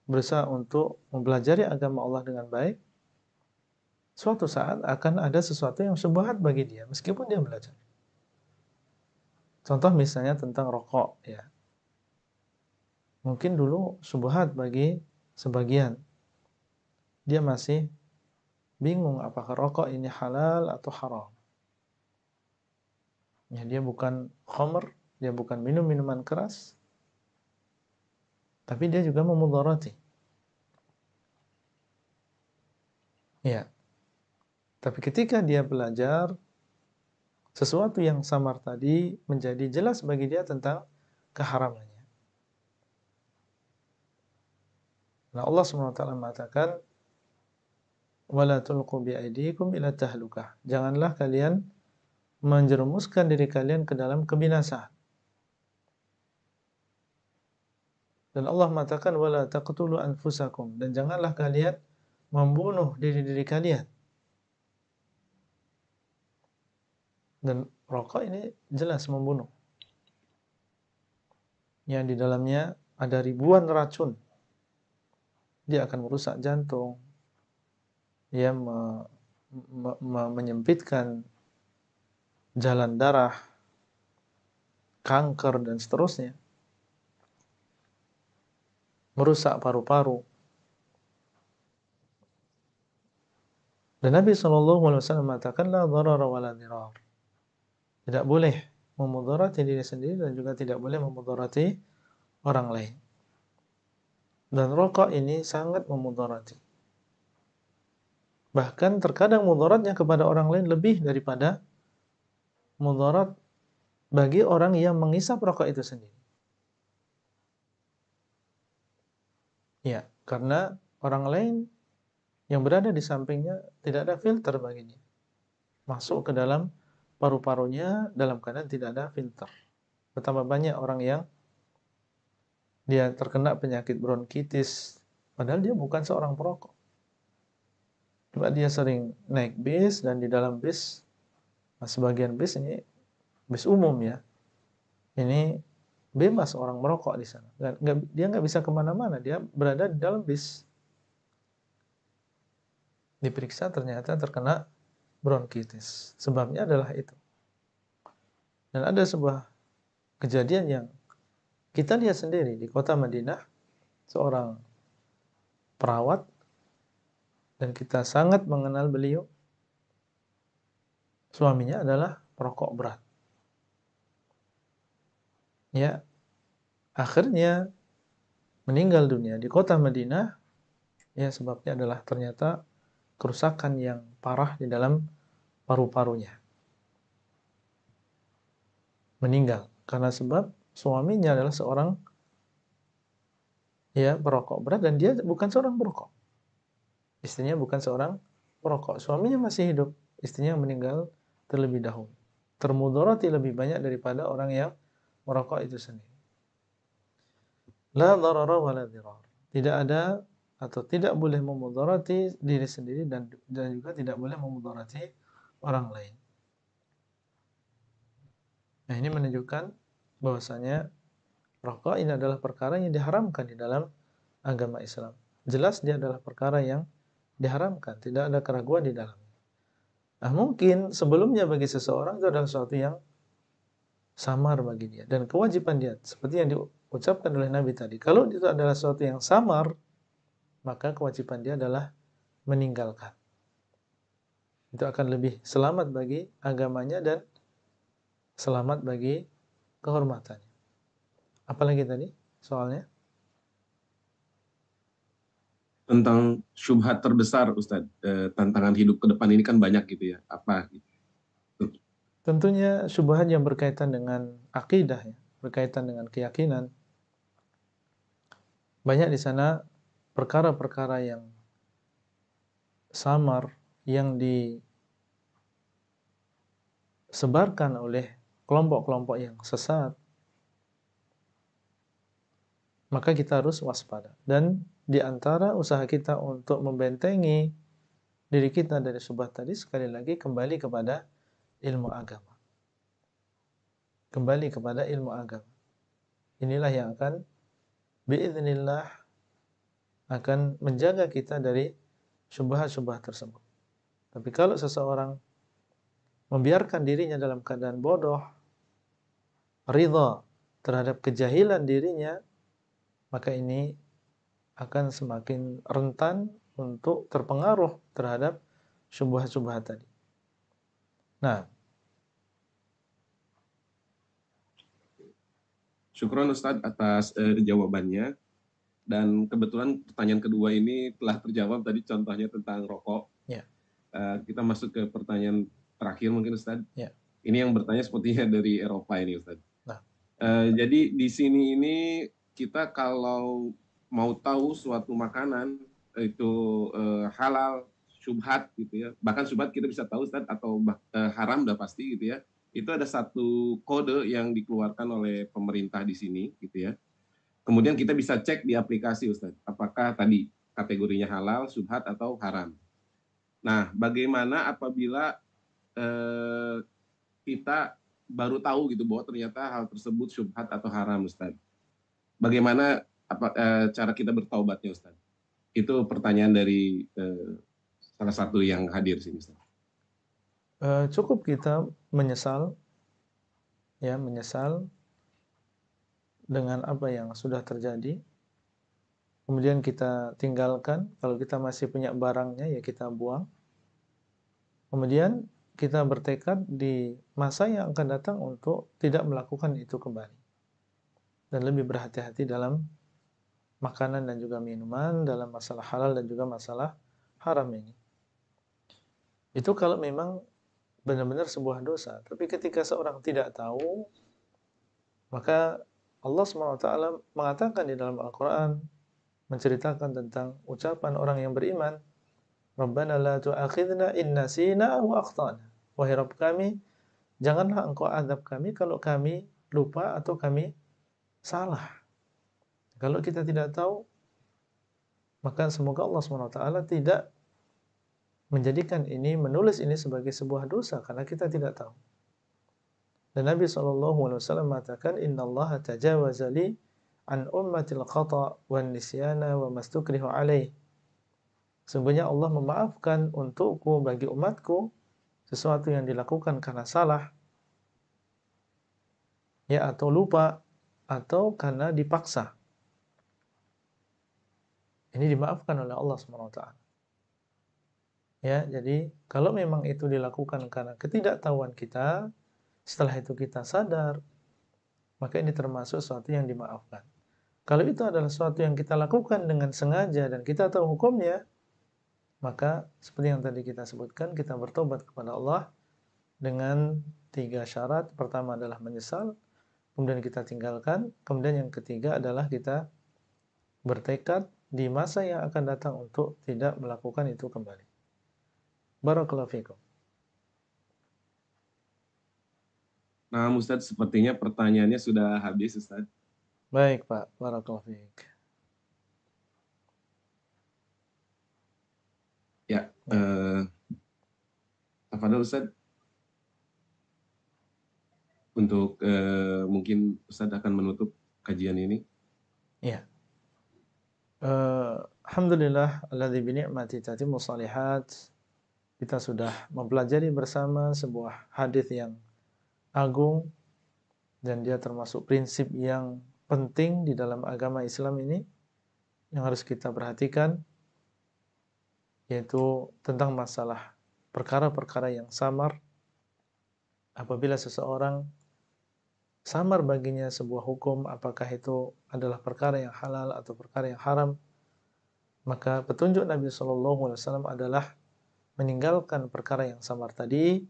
berusaha untuk mempelajari agama Allah dengan baik, suatu saat akan ada sesuatu yang syubhat bagi dia meskipun dia belajar. Contoh misalnya tentang rokok ya. Mungkin dulu syubhat bagi sebagian. Dia masih bingung apakah rokok ini halal atau haram. Ya, dia bukan khamr, dia bukan minum-minuman keras, tapi dia juga memudarati. Ya, tapi ketika dia belajar sesuatu yang samar tadi menjadi jelas bagi dia tentang keharamannya. Nah, Allah SWT mengatakan, "Wala tulqu bi'aidikum ila tahlukah." Janganlah kalian menjerumuskan diri kalian ke dalam kebinasaan. Dan Allah mengatakan, "Wala taqtulu anfusakum." Dan janganlah kalian membunuh diri-diri kalian. Dan rokok ini jelas membunuh. Yang di dalamnya ada ribuan racun. Dia akan merusak jantung. Dia menyempitkan jalan darah, kanker dan seterusnya. Merusak paru-paru. Dan Nabi SAW mengatakan, "La dharara wa la dirar." Tidak boleh memudarati diri sendiri dan juga tidak boleh memudarati orang lain. Dan rokok ini sangat memudarati. Bahkan terkadang mudaratnya kepada orang lain lebih daripada mudarat bagi orang yang menghisap rokok itu sendiri. Ya, karena orang lain yang berada di sampingnya tidak ada filter baginya. Masuk ke dalam paru-parunya dalam keadaan tidak ada filter. Betapa banyak orang yang dia terkena penyakit bronkitis, padahal dia bukan seorang perokok. Cuma dia sering naik bis dan di dalam bis, sebagian bis ini bis umum ya, ini bebas orang merokok di sana. Dia nggak bisa kemana-mana, dia berada di dalam bis. Diperiksa ternyata terkena bronkitis. Sebabnya adalah itu. Dan ada sebuah kejadian yang kita lihat sendiri di kota Madinah, seorang perawat, dan kita sangat mengenal beliau. Suaminya adalah perokok berat. Ya, akhirnya meninggal dunia di kota Madinah. Ya, sebabnya adalah ternyata kerusakan yang parah di dalam paru-parunya. Meninggal karena sebab suaminya adalah seorang ya perokok berat dan dia bukan seorang perokok. Istrinya bukan seorang perokok. Suaminya masih hidup, istrinya meninggal terlebih dahulu. Termudarati lebih banyak daripada orang yang merokok itu sendiri. La dharara wa la dirar. Tidak ada atau tidak boleh memudarati diri sendiri dan juga tidak boleh memudarati orang lain. Nah, ini menunjukkan bahwasanya rokok ini adalah perkara yang diharamkan di dalam agama Islam. Jelas dia adalah perkara yang diharamkan, tidak ada keraguan di dalamnya. Nah, mungkin sebelumnya bagi seseorang itu adalah sesuatu yang samar bagi dia dan kewajiban dia seperti yang diucapkan oleh Nabi tadi. Kalau itu adalah sesuatu yang samar, maka kewajiban dia adalah meninggalkan. Itu akan lebih selamat bagi agamanya dan selamat bagi kehormatannya. Apalagi tadi soalnya? Tentang syubhat terbesar, Ustadz, tantangan hidup ke depan ini kan banyak gitu ya. Apa? Gitu. Tentunya syubhat yang berkaitan dengan akidah, ya, berkaitan dengan keyakinan. Banyak di sana perkara-perkara yang samar yang disebarkan oleh kelompok-kelompok yang sesat. Maka kita harus waspada. Dan di antara usaha kita untuk membentengi diri kita dari syubhat tadi, sekali lagi kembali kepada ilmu agama. Kembali kepada ilmu agama. Inilah yang akan biiznillah akan menjaga kita dari syubhat-syubhat tersebut. Tapi kalau seseorang membiarkan dirinya dalam keadaan bodoh, ridha terhadap kejahilan dirinya, maka ini akan semakin rentan untuk terpengaruh terhadap syubhat-syubhat tadi. Nah, Syukron Ustadz atas jawabannya. Dan kebetulan pertanyaan kedua ini telah terjawab tadi, contohnya tentang rokok. ya, Kita masuk ke pertanyaan terakhir mungkin Ustadz. ya. Ini yang bertanya sepertinya dari Eropa ini Ustadz. Nah, jadi di sini ini kita kalau mau tahu suatu makanan itu halal, syubhat gitu ya. Bahkan syubhat kita bisa tahu Ustadz, atau haram udah pasti gitu ya. Itu ada satu kode yang dikeluarkan oleh pemerintah di sini gitu ya. Kemudian kita bisa cek di aplikasi Ustadz, apakah tadi kategorinya halal, syubhat, atau haram. Nah, bagaimana apabila kita baru tahu gitu bahwa ternyata hal tersebut syubhat atau haram, Ustadz? Bagaimana cara kita bertaubatnya, Ustadz? Itu pertanyaan dari salah satu yang hadir sini, Ustadz. cukup kita menyesal, ya, menyesal dengan apa yang sudah terjadi. Kemudian kita tinggalkan, kalau kita masih punya barangnya ya kita buang. Kemudian kita bertekad di masa yang akan datang untuk tidak melakukan itu kembali. Dan lebih berhati-hati dalam makanan dan juga minuman, dalam masalah halal dan juga masalah haram ini. Itu kalau memang benar-benar sebuah dosa. Tapi ketika seorang tidak tahu, maka Allah SWT mengatakan di dalam Al-Quran, menceritakan tentang ucapan orang yang beriman, Rabbana la tu'akhidna in nasina aw akhtana. Wahai Rabb kami, janganlah engkau azab kami kalau kami lupa atau kami salah. Kalau kita tidak tahu, maka semoga Allah SWT tidak menjadikan ini, menulis ini sebagai sebuah dosa karena kita tidak tahu. Dan Nabi SAW mengatakan, Inna Allah tajawaza li an ummatil khata' wan nisyana wa mastukrihu alaih. Sesungguhnya Allah memaafkan untukku, bagi umatku, sesuatu yang dilakukan karena salah, ya, atau lupa, atau karena dipaksa. Ini dimaafkan oleh Allah SWT. Ya, jadi kalau memang itu dilakukan karena ketidaktahuan kita, setelah itu kita sadar, maka ini termasuk sesuatu yang dimaafkan. Kalau itu adalah sesuatu yang kita lakukan dengan sengaja dan kita tahu hukumnya, maka seperti yang tadi kita sebutkan, kita bertobat kepada Allah dengan 3 syarat. Pertama adalah menyesal, kemudian kita tinggalkan, kemudian yang ketiga adalah kita bertekad di masa yang akan datang untuk tidak melakukan itu kembali. Barakallahu fikum. Nah, Ustadz, sepertinya pertanyaannya sudah habis, Ustadz. Baik, Pak. Barakallahu fik. Ya, apa ada Ustadz? Untuk mungkin Ustadz akan menutup kajian ini. Ya. Alhamdulillah alladzi bi ni'mati tatimmu shalihat. Kita sudah mempelajari bersama sebuah hadis yang agung dan dia termasuk prinsip yang penting di dalam agama Islam ini yang harus kita perhatikan, yaitu tentang masalah perkara-perkara yang samar. Apabila seseorang samar baginya sebuah hukum, apakah itu adalah perkara yang halal atau perkara yang haram, maka petunjuk Nabi SAW adalah meninggalkan perkara yang samar tadi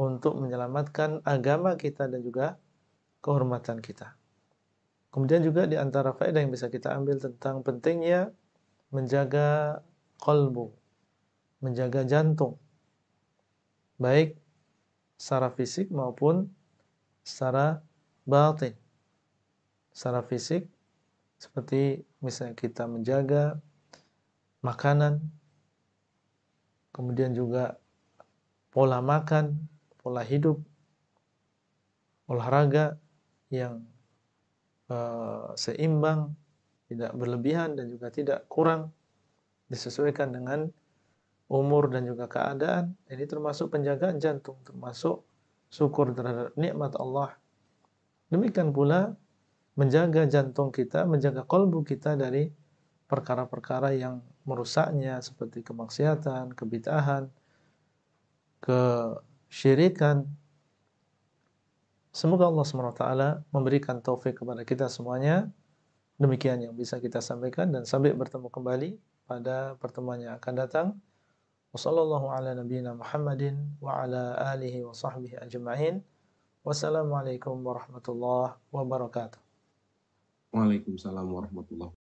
untuk menyelamatkan agama kita dan juga kehormatan kita. Kemudian juga di antara faedah yang bisa kita ambil tentang pentingnya menjaga qalbu, menjaga jantung, baik secara fisik maupun secara batin. Secara fisik, seperti misalnya kita menjaga makanan, kemudian juga pola makan, pola hidup, olahraga yang seimbang, tidak berlebihan dan juga tidak kurang, disesuaikan dengan umur dan juga keadaan. Ini termasuk penjagaan jantung, termasuk syukur terhadap nikmat Allah. Demikian pula menjaga jantung kita, menjaga qalbu kita dari perkara-perkara yang merusaknya seperti kemaksiatan, kebid'ahan, kesyirikan. Semoga Allah SWT memberikan taufik kepada kita semuanya. Demikian yang bisa kita sampaikan dan sampai bertemu kembali pada pertemuan yang akan datang. Wassallallahu ala nabiyyina Muhammadin wa ala alihi wa sahbihi ajma'in. Wassalamualaikum warahmatullahi wabarakatuh. Waalaikumsalam warahmatullahi